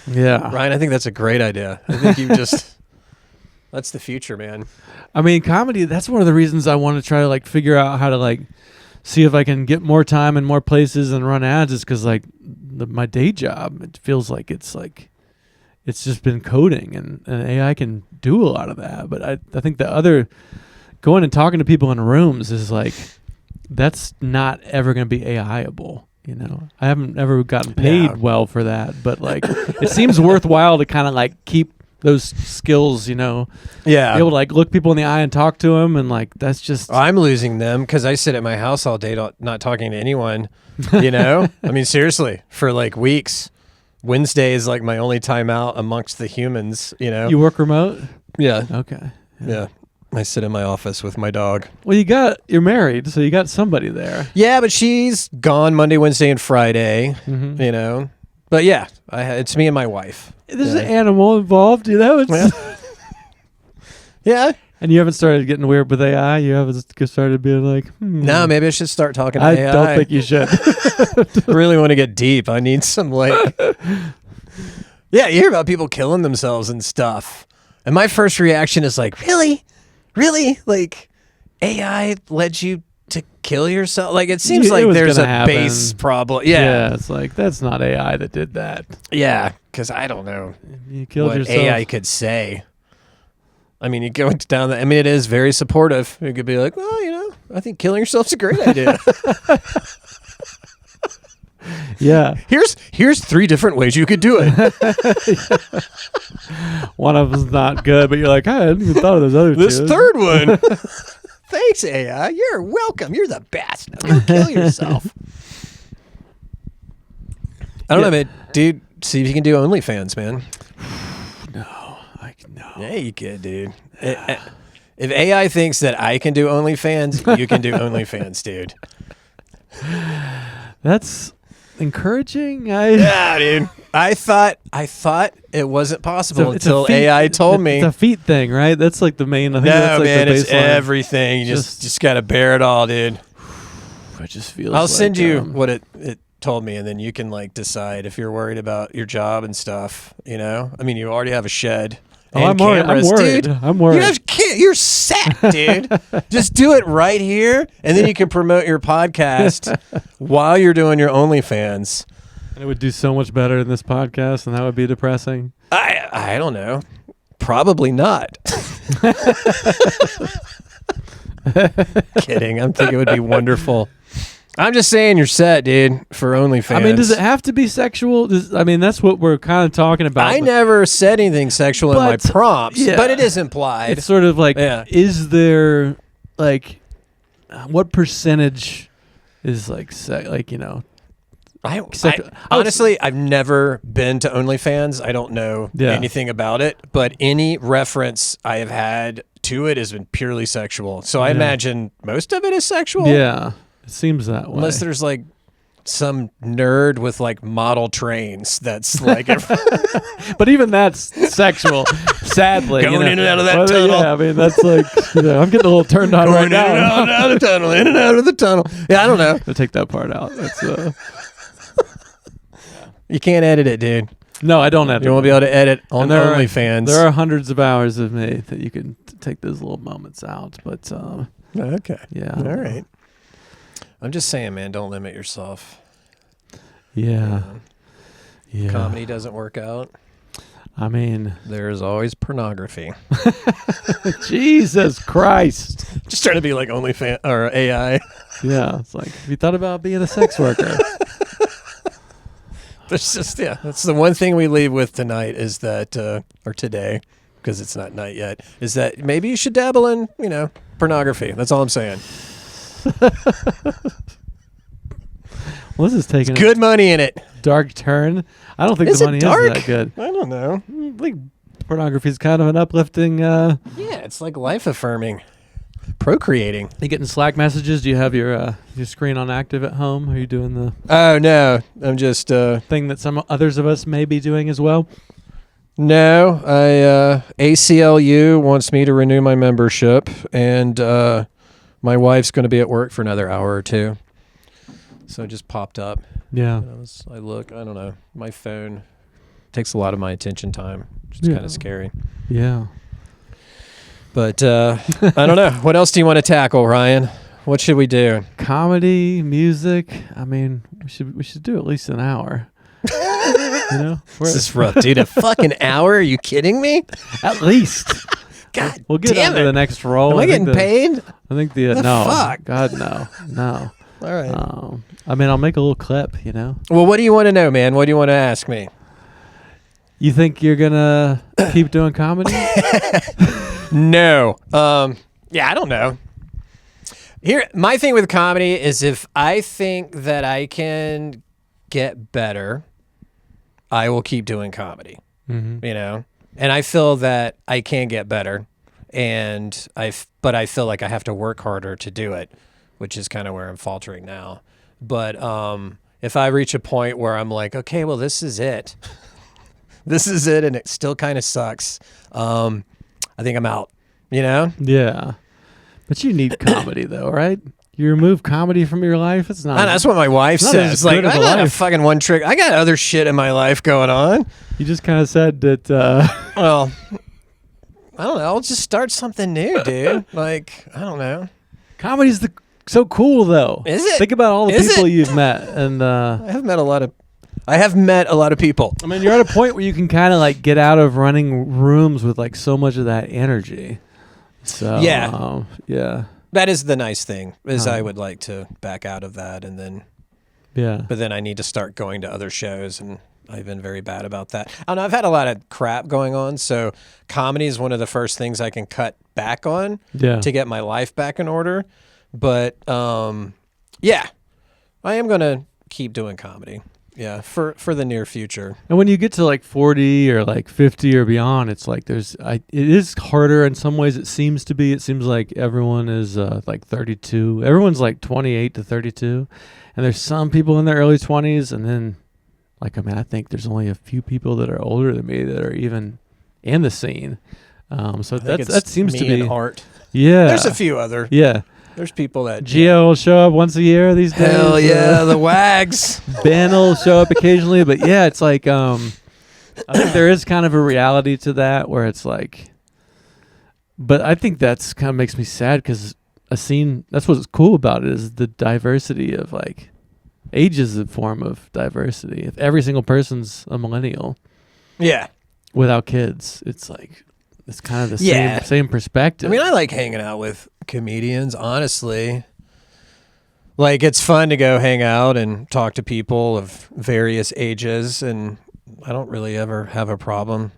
Yeah. Ryan, I think that's a great idea. I think you just, that's the future, man. I mean, comedy, that's one of the reasons I want to try to like figure out how to like see if I can get more time in more places and run ads, is because like my day job, it feels like it's just been coding, and AI can do a lot of that. But I think the other, going and talking to people in rooms is like, that's not ever going to be AI-able. You know, I haven't ever gotten paid well for that, but like, it seems worthwhile to kind of like keep those skills, you know, be able to like look people in the eye and talk to them. And like, that's just, I'm losing them because I sit at my house all day, not talking to anyone, you know, I mean, seriously, for like weeks. Wednesday is like my only time out amongst the humans, you know. You work remote? Yeah. Okay. Yeah. I sit in my office with my dog. Well, you're married, so you got somebody there. Yeah, but she's gone Monday, Wednesday, and Friday, you know. But yeah, it's me and my wife. There's an animal involved, you know. Yeah. And you haven't started getting weird with AI? You haven't started being like, No, maybe I should start talking to AI. I don't think you should. I really want to get deep. I need some like... Yeah, you hear about people killing themselves and stuff. And my first reaction is like, really? Really? Like, AI led you to kill yourself? Like, it seems like there's a base problem. Yeah, it's like, that's not AI that did that. Yeah, because I don't know you killed what yourself. AI could say. I mean, you go down I mean, it is very supportive. You could be like, well, you know, I think killing yourself's a great idea. Yeah. Here's 3 different ways you could do it. One of them's not good, but you're like, I hadn't even thought of those other This two. third one. Thanks, AI. You're welcome. You're the best. Now go kill yourself. I don't know, man. Dude, see if you can do OnlyFans, man. No. Yeah, you could, dude. If AI thinks that I can do OnlyFans, you can do OnlyFans, dude. That's encouraging. Yeah, dude. I thought it wasn't possible until AI told me. It's a feet thing, right? That's like the main. I think No, that's like man, the it's everything. You just got to bear it all, dude. It just feels. I'll send you what it told me, and then you can like decide if you're worried about your job and stuff. You know, I mean, you already have a shed. I'm cameras, worried. Dude. I'm worried. You're set, dude. Just do it right here, and then you can promote your podcast while you're doing your OnlyFans. And it would do so much better than this podcast, and that would be depressing. I don't know. Probably not. Kidding. I'm thinking it would be wonderful. I'm just saying you're set, dude, for OnlyFans. I mean, does it have to be sexual? I mean, that's what we're kind of talking about. I never said anything sexual in my prompts, but it is implied. It's sort of like, is there, like, what percentage is, like, you know? Honestly, I've never been to OnlyFans. I don't know anything about it, but any reference I have had to it has been purely sexual. So I imagine most of it is sexual. Yeah. It seems that way. Unless there's like some nerd with like model trains that's like but even that's sexual, sadly. Going in and out of that tunnel. Yeah, I mean, that's like, I'm getting a little turned on right now. In and out of the tunnel, in and out of the tunnel. Yeah, I don't know. I'll take that part out. That's You can't edit it, dude. No, I don't edit. You won't be able to edit on OnlyFans. There are hundreds of hours of me that you can take those little moments out, but okay. Yeah. All right. I'm just saying, man, don't limit yourself. Yeah. Comedy doesn't work out. I mean, there's always pornography. Jesus Christ. Just trying to be like OnlyFans or AI. Yeah, it's like, have you thought about being a sex worker? There's just, that's the one thing we leave with tonight is that, or today, because it's not night yet, is that maybe you should dabble in, pornography. That's all I'm saying. Well, this is taking good money in it. Dark turn. I don't think Is the money it dark? is that good. I don't know. I think pornography is kind of an uplifting. Yeah, it's like life affirming. Procreating. You getting Slack messages? Do you have your screen on active at home? Are you doing the Oh, no. I'm just... thing that some others of us may be doing as well? No. ACLU wants me to renew my membership, and my wife's going to be at work for another hour or two. So it just popped up. Yeah. I look, I don't know. My phone takes a lot of my attention time, which is kind of scary. Yeah. But I don't know. What else do you want to tackle, Ryan? What should we do? Comedy, music. I mean, we should do at least an hour. This is rough, dude. A fucking hour? Are you kidding me? At least. God, we'll get damn on to the next roll. Am I getting paid? I think the no. Fuck? God, no. All right. I mean, I'll make a little clip. Well, what do you want to know, man? What do you want to ask me? You think you're gonna keep doing comedy? No. Yeah, I don't know. Here, my thing with comedy is if I think that I can get better, I will keep doing comedy. Mm-hmm. And I feel that I can get better, but I feel like I have to work harder to do it, which is kind of where I'm faltering now. But if I reach a point where I'm like, okay, well, this is it. This is it, and it still kind of sucks. I think I'm out, Yeah. But you need comedy, though, right? You remove comedy from your life, it's not... That's what my wife says. Like, I'm not a fucking one trick. I got other shit in my life going on. You just kind of said that... Well, I don't know. I'll just start something new, dude. Like, I don't know. Comedy's so cool, though. Is it? Think about all the people you've met. And I have met a lot of people. I mean, you're at a point where you can kind of like get out of running rooms with like so much of that energy. So yeah, that is the nice thing. Is I would like to back out of that, and then but then I need to start going to other shows, and I've been very bad about that. I don't know. I've had a lot of crap going on, so comedy is one of the first things I can cut back on to get my life back in order. But I am gonna keep doing comedy. Yeah, for the near future. And when you get to like 40 or like 50 or beyond, it's like it is harder in some ways. It seems to be. It seems like everyone is like 32. Everyone's like 28 to 32, and there's some people in their early 20s, and then I think there's only a few people that are older than me that are even in the scene. So that seems to be Art. Yeah, there's a few other. Yeah. There's people that... Gio will show up once a year these days. Hell yeah, the wags. Ben will show up occasionally. But yeah, it's like... I think there is kind of a reality to that where it's like... But I think that's kind of makes me sad because a scene... That's what's cool about it is the diversity of like... Age is a form of diversity. If every single person's a millennial... Yeah. Without kids, it's like... It's kind of the same perspective. I mean, I like hanging out with comedians, honestly. Like, it's fun to go hang out and talk to people of various ages, and I don't really ever have a problem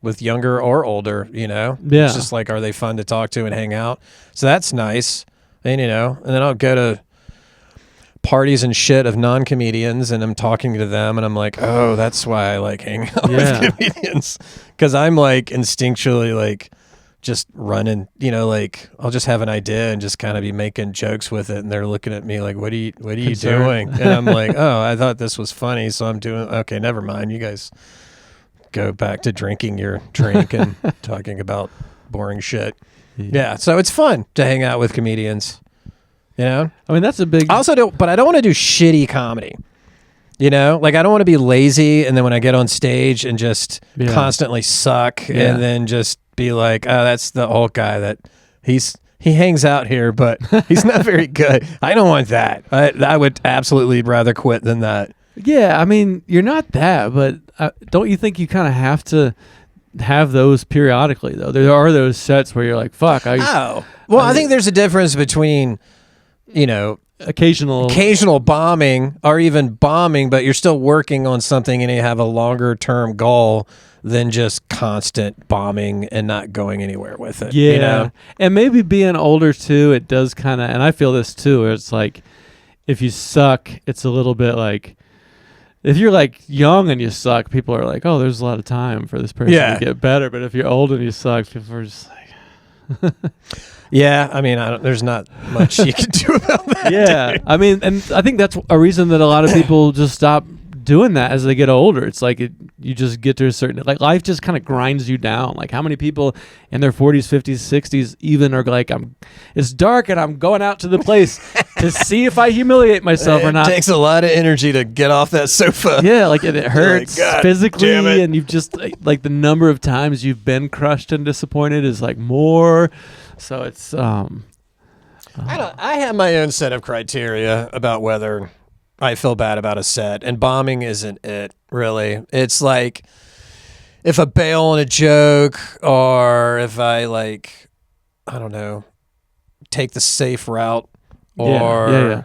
with younger or older, Yeah. It's just like, are they fun to talk to and hang out? So that's nice. And, and then I'll go to parties and shit of non-comedians, and I'm talking to them, and I'm like, oh, that's why I like hanging out with comedians, because I'm like instinctually like just running, like I'll just have an idea and just kind of be making jokes with it, and they're looking at me like, what are you doing? And I'm like, oh, I thought this was funny, so I'm doing okay, never mind, you guys go back to drinking your drink and talking about boring shit. Yeah, so it's fun to hang out with comedians. I mean, that's a big... I also don't, but I don't want to do shitty comedy. Like I don't want to be lazy, and then when I get on stage and just constantly suck, and then just be like, oh, that's the old guy that he hangs out here, but he's not very good. I don't want that. I would absolutely rather quit than that. Yeah, I mean, you're not that, but don't you think you kind of have to have those periodically, though? There are those sets where you're like, fuck. I think there's a difference between, occasional bombing or even bombing, but you're still working on something and you have a longer term goal than just constant bombing and not going anywhere with it. Yeah. And maybe being older too, it does kind of, and I feel this too, where it's like, if you suck, it's a little bit like, if you're like young and you suck, people are like, oh, there's a lot of time for this person to get better. But if you're old and you suck, people are just like, yeah, I mean, there's not much you can do about that. Yeah, dude. I mean, and I think that's a reason that a lot of people just stop doing that as they get older. It's like you just get to a certain, like, life just kind of grinds you down. Like, how many people in their 40s, 50s, 60s even are like, it's dark and I'm going out to the place to see if I humiliate myself or not. It takes a lot of energy to get off that sofa. Yeah, like it hurts physically, damn it. and you've just like the number of times you've been crushed and disappointed is like more. So it's I have my own set of criteria about whether I feel bad about a set, and bombing isn't it, really. It's like if I bail on a joke, or if I I don't know, take the safe route, or I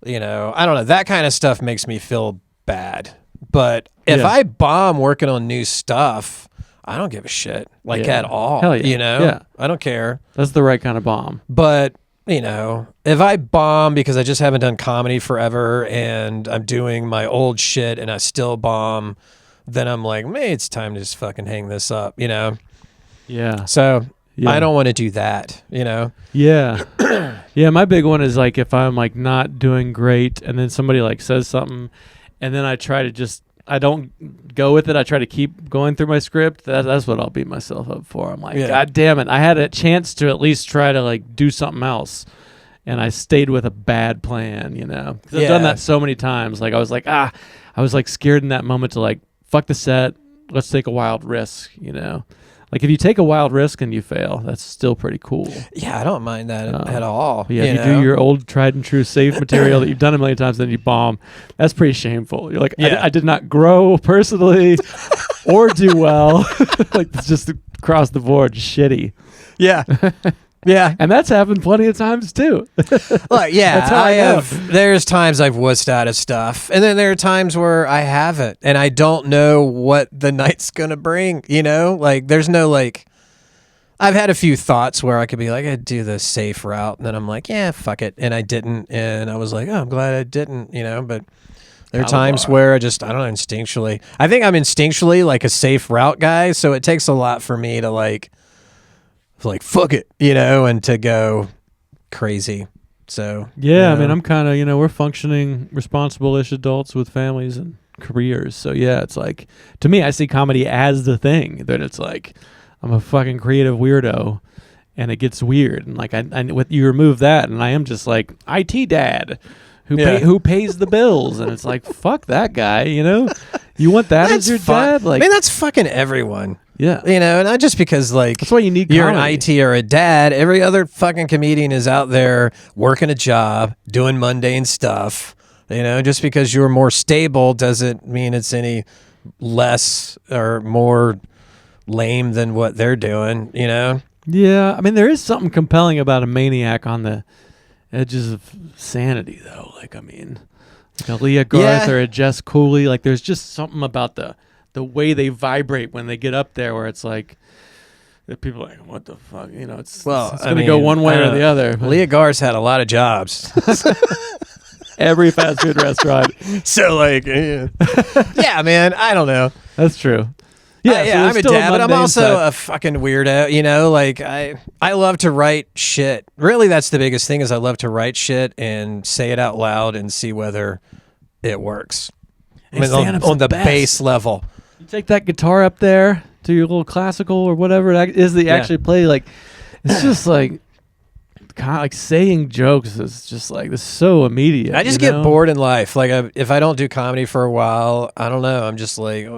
don't know, that kind of stuff makes me feel bad. But if I bomb working on new stuff, I don't give a shit, at all. Hell yeah. Yeah. I don't care. That's the right kind of bomb. But if I bomb because I just haven't done comedy forever and I'm doing my old shit and I still bomb, then I'm like, man, it's time to just fucking hang this up, Yeah. So I don't want to do that, Yeah. Yeah, my big one is like if I'm like not doing great and then somebody like says something and then I try to I don't go with it. I try to keep going through my script. That's what I'll beat myself up for. I'm like, God damn it. I had a chance to at least try to like do something else. And I stayed with a bad plan, 'Cause I've done that so many times. Like I was like, I was like scared in that moment to like, fuck the set. Let's take a wild risk, Like if you take a wild risk and you fail, that's still pretty cool. Yeah, I don't mind that at all. Yeah, if you do your old tried and true safe material that you've done a million times, then you bomb. That's pretty shameful. You're like, I did not grow personally or do well. Like it's just across the board, shitty. Yeah. Yeah. And that's happened plenty of times too. Like, yeah, That's how I know. There's times I've wussed out of stuff. And then there are times where I haven't. And I don't know what the night's going to bring, Like, there's no, I've had a few thoughts where I could be like, I'd do the safe route. And then I'm like, yeah, fuck it. And I didn't. And I was like, oh, I'm glad I didn't, But there are times where I don't know, instinctually. I think I'm instinctually like a safe route guy. So it takes a lot for me to like fuck it, and to go crazy. So yeah, I mean, I'm kind of, we're functioning responsible-ish adults with families and careers. So yeah, it's like, to me, I see comedy as the thing that it's like, I'm a fucking creative weirdo and it gets weird. And like, you remove that and I am just like IT dad who pays the bills. And it's like, fuck that guy, you want that as your dad? Like, man, that's fucking everyone. Yeah. And not just because that's why you need you're comedy. an IT or a dad. Every other fucking comedian is out there working a job, doing mundane stuff. Just because you're more stable doesn't mean it's any less or more lame than what they're doing, Yeah. I mean, there is something compelling about a maniac on the edges of sanity, though. Like, I mean, like a Leah Garth or a Jess Cooley. Like, there's just something about the way they vibrate when they get up there where it's like people are like, what the fuck, it's going to go one way or the other. Leah Gar's had a lot of jobs. Every fast food restaurant. So yeah, man, I don't know. That's true. Yeah, so I'm a dad, but I'm also a fucking weirdo, Like I love to write shit. Really, that's the biggest thing is I love to write shit and say it out loud and see whether it works. I mean, on the base level. You take that guitar up there to your little classical or whatever it is that you actually play. Like, it's just like kind of like saying jokes is just like this so immediate. I just get bored in life. Like, if I don't do comedy for a while, I don't know. I'm just like,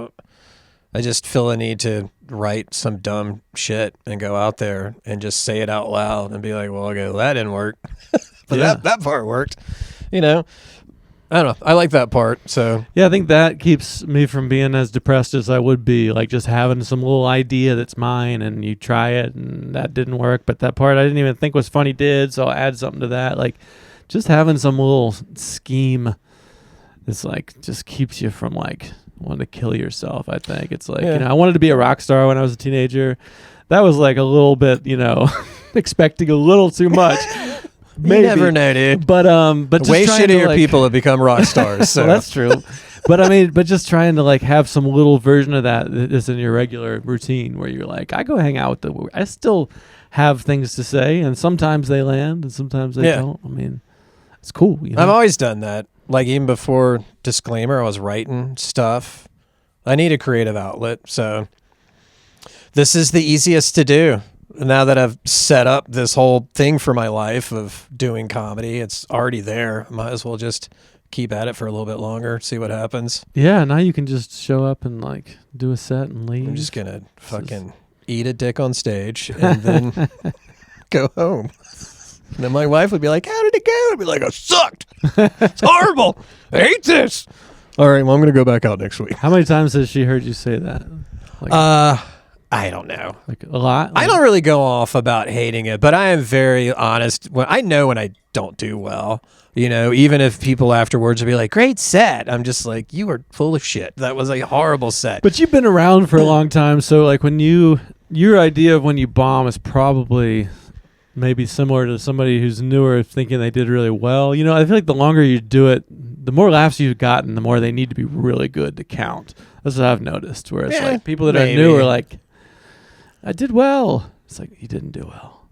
I just feel a need to write some dumb shit and go out there and just say it out loud and be like, well, okay, well, that didn't work, but that part worked. I don't know. I like that part. So yeah, I think that keeps me from being as depressed as I would be. Like just having some little idea that's mine, and you try it, and that didn't work. But that part I didn't even think was funny did, so I'll add something to that. Like just having some little scheme is like just keeps you from like wanting to kill yourself. I think it's like I wanted to be a rock star when I was a teenager. That was like a little bit, expecting a little too much. Maybe. You never know, dude. But just way shittier people have become rock stars. So well, that's true. But just trying to like have some little version of that is in your regular routine where you're like, I go hang out with I still have things to say, and sometimes they land and sometimes they don't. I mean, it's cool. I've always done that. Like even before Disclaimer, I was writing stuff. I need a creative outlet, so this is the easiest to do. Now that I've set up this whole thing for my life of doing comedy, it's already there. Might as well just keep at it for a little bit longer, see what happens. Yeah, now you can just show up and like do a set and leave. I'm just gonna fucking eat a dick on stage and then go home. And then my wife would be like, "How did it go?" I'd be like, "It sucked. It's horrible. I hate this." All right, well, I'm gonna go back out next week. How many times has she heard you say that? Like, I don't know. Like a lot? I don't really go off about hating it, but I am very honest. I know when I don't do well, even if people afterwards will be like, "Great set." I'm just like, "You are full of shit. That was a horrible set." But you've been around for a long time. So like when your idea of when you bomb is probably maybe similar to somebody who's newer thinking they did really well. I feel like the longer you do it, the more laughs you've gotten, the more they need to be really good to count. That's what I've noticed. Where it's like people that are new are like, I did well. It's like, you didn't do well.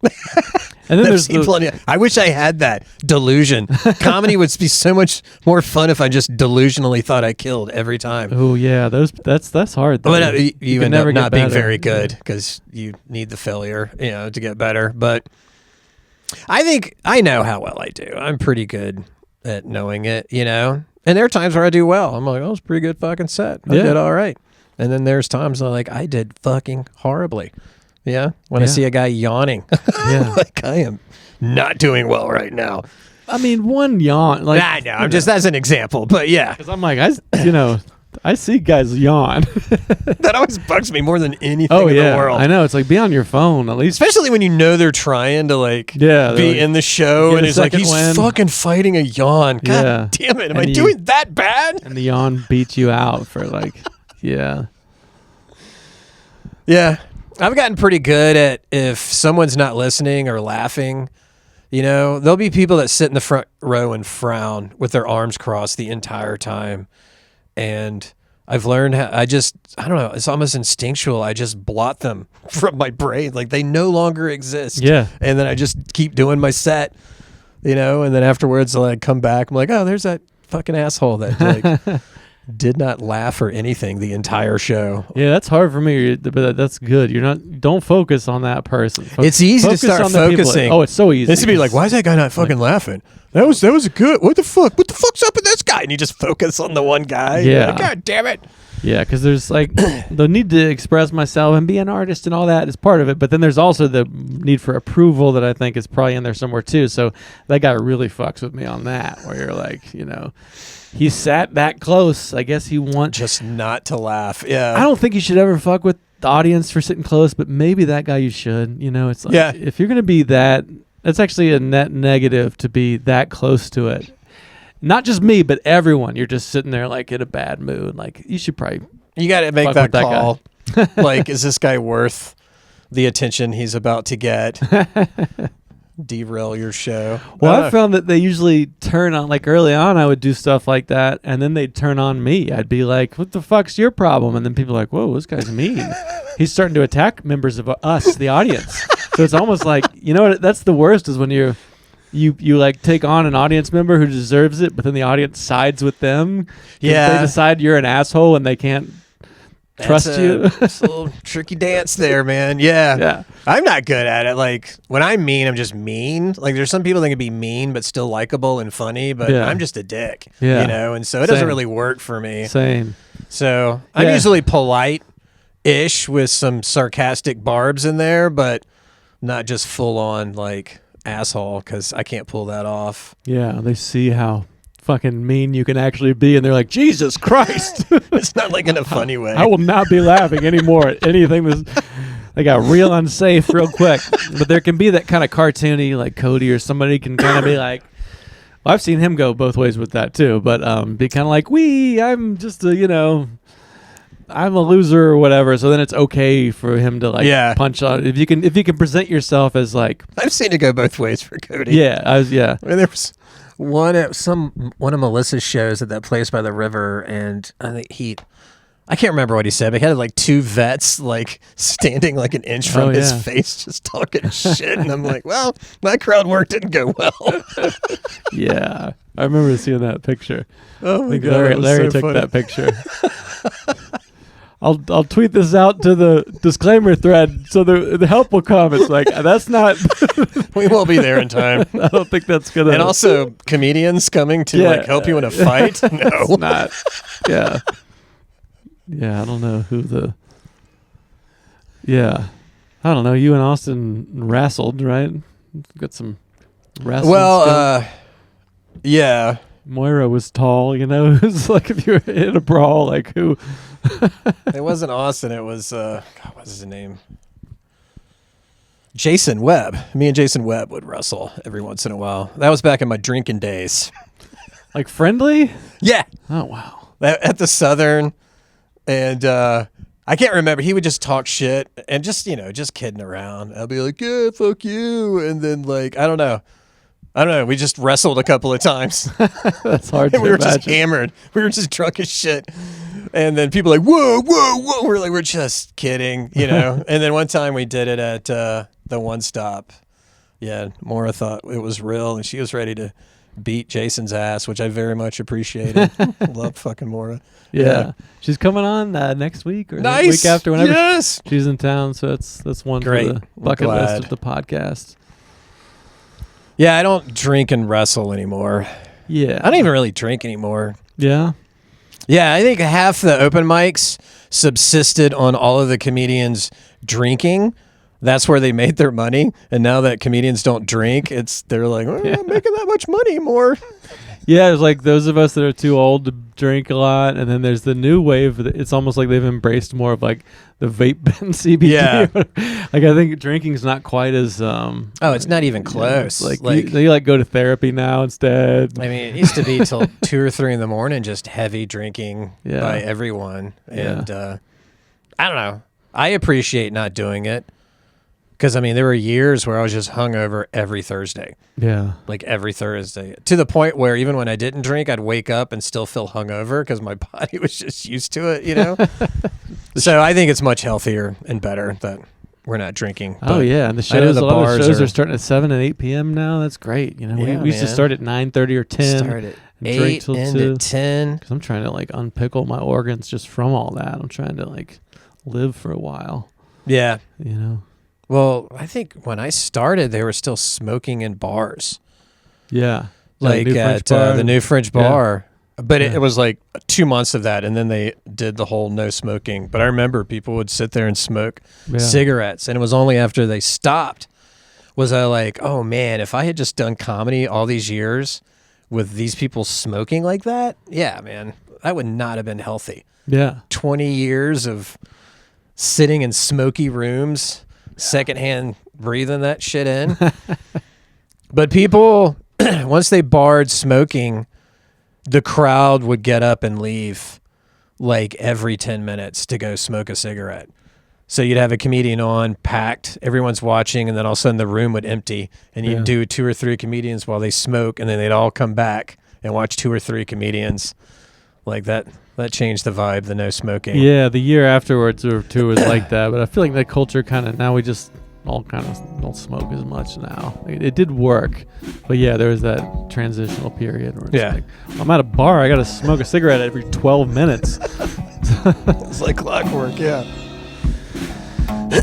And then there's I wish I had that delusion. Comedy would be so much more fun if I just delusionally thought I killed every time. Oh yeah, that's hard. Though. But you end up not being very good because you need the failure, to get better. But I think I know how well I do. I'm pretty good at knowing it, And there are times where I do well. I'm like, oh, it's a pretty good fucking set. I did all right. And then there's times I'm like, I did fucking horribly. Yeah. When I see a guy yawning, like I am not doing well right now. I mean, one yawn. Like, I know. I'm just as an example, but yeah. Because I'm like, I see guys yawn. That always bugs me more than anything in the world. I know. It's like, be on your phone at least. Especially when they're trying to be in the show and it's like, he's fucking fighting a yawn. God damn it. Am I doing that bad? And the yawn beats you out for yeah. I've gotten pretty good at if someone's not listening or laughing, there'll be people that sit in the front row and frown with their arms crossed the entire time. And I've learned I don't know, it's almost instinctual. I just blot them from my brain. Like they no longer exist. Yeah. And then I just keep doing my set, and then afterwards I'll come back. I'm like, oh, there's that fucking asshole that did not laugh or anything the entire show. Yeah, that's hard for me, but that's good. Don't focus on that person. It's easy to start focusing. It's so easy. It's to be like, why is that guy not fucking laughing? That was good. What the fuck? What the fuck's up with this guy? And you just focus on the one guy. Yeah. Like, God damn it. Yeah, because there's the need to express myself and be an artist and all that is part of it. But then there's also the need for approval that I think is probably in there somewhere too. So that guy really fucks with me on that, where you're like, he sat that close. I guess he wants just not to laugh. Yeah. I don't think you should ever fuck with the audience for sitting close, but maybe that guy you should. It's like, if you're going to be that, that's actually a net negative to be that close to it. Not just me, but everyone. You're just sitting there like in a bad mood. Like you should probably. You got to make that call. Like, is this guy worth the attention he's about to get? Derail your show. Well, I found that they usually turn on, like early on, I would do stuff like that, and then they'd turn on me. I'd be like, what the fuck's your problem? And then people are like, whoa, this guy's mean. He's starting to attack members of us, the audience. So it's almost like, what? That's the worst is when you like take on an audience member who deserves it, but then the audience sides with them. Yeah. They decide you're an asshole and they can't trust you. It's a little tricky dance there, man. Yeah. Yeah. I'm not good at it. Like when I'm mean, I'm just mean. Like there's some people that can be mean but still likable and funny, but I'm just a dick. Yeah. And so it doesn't really work for me. Same. So I'm usually polite-ish with some sarcastic barbs in there, but not just full on like asshole, because I can't pull that off. Yeah, they see how fucking mean you can actually be, and they're like, Jesus Christ. It's not like in a funny way. I will not be laughing anymore at anything they got real unsafe real quick. But there can be that kind of cartoony, like Cody or somebody can kind of be like, well, I've seen him go both ways with that too, but be kind of like, I'm just I'm a loser or whatever. So then it's okay for him to like punch on. If you can present yourself as like, I've seen it go both ways for Cody. Yeah, I mean, there was one at one of Melissa's shows at that place by the river, and I think I can't remember what he said, but he had like two vets like standing like an inch from his face, just talking shit, and I'm like, well, my crowd work didn't go well. Yeah, I remember seeing that picture. Oh my God, Larry took that picture. I'll tweet this out to the disclaimer thread so the help will come. It's like, that's not. We won't be there in time. I don't think that's gonna. And also comedians coming to like help you in a fight. No, it's not. Yeah. Yeah, I don't know who the. Yeah, I don't know. You and Austin wrestled, right? Got some wrestling. Well, yeah. Moira was tall, It was like if you were in a brawl, like who? It wasn't Austin. It was God, what's his name? Jason Webb. Me and Jason Webb would wrestle every once in a while. That was back in my drinking days. Like friendly? Yeah. Oh wow. At the Southern, and I can't remember. He would just talk shit and just just kidding around. I'll be like, yeah, fuck you, and then like I don't know. We just wrestled a couple of times. That's hard to imagine. We were just hammered. We were just drunk as shit. And then people were like, whoa, whoa, whoa. We're like, we're just kidding, And then one time we did it at the One Stop. Yeah, Maura thought it was real, and she was ready to beat Jason's ass, which I very much appreciated. Love fucking Maura. Yeah. She's coming on next week or nice. The week after, whenever yes. she's in town. So that's one Great. for the bucket list of the podcast. Yeah, I don't drink and wrestle anymore. Yeah. I don't even really drink anymore. Yeah. Yeah, I think half the open mics subsisted on all of the comedians drinking. That's where they made their money. And now that comedians don't drink, they're like, I'm not making that much money more. Yeah, it's like those of us that are too old to drink a lot, and then there's the new wave. It's almost like they've embraced more of like the vape and CBD. Yeah. Like I think drinking's not quite as. It's not even close. Like you go to therapy now instead. I mean, it used to be till 2 or 3 in the morning, just heavy drinking by everyone, and I don't know. I appreciate not doing it. Because, I mean, there were years where I was just hungover every Thursday. Yeah. Like every Thursday. To the point where even when I didn't drink, I'd wake up and still feel hungover because my body was just used to it, So I think it's much healthier and better that we're not drinking. Oh, yeah. And the shows, a lot of shows are starting at 7 and 8 p.m. now. That's great. We used to start at 9:30 or 10. Start at 8 and at 10. Because I'm trying to, unpickle my organs just from all that. I'm trying to, live for a while. Yeah. Well, I think when I started, they were still smoking in bars. Yeah. Like at the New French Bar. Yeah. But it was like 2 months of that, and then they did the whole no smoking. But I remember people would sit there and smoke cigarettes, and it was only after they stopped was I like, oh, man, if I had just done comedy all these years with these people smoking like that, yeah, man, that would not have been healthy. Yeah. 20 years of sitting in smoky rooms, secondhand breathing that shit in. But people, once they barred smoking, the crowd would get up and leave like every 10 minutes to go smoke a cigarette. So you'd have a comedian on, packed, everyone's watching, and then all of a sudden the room would empty, and you'd do 2 or 3 comedians while they smoke, and then they'd all come back and watch 2 or 3 comedians. Like that changed the vibe, the no smoking. Yeah, the year afterwards or 2 was like that, but I feel like that culture kind of, now we just all kind of don't smoke as much now. It did work, but yeah, there was that transitional period where it's like, I'm at a bar, I got to smoke a cigarette every 12 minutes. It's like clockwork, yeah.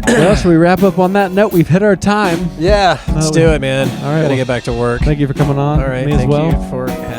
Well, should we wrap up on that note? We've hit our time. Yeah, let's do it, man. All right, gotta get back to work. Thank you for coming on. All right, thank you for having me.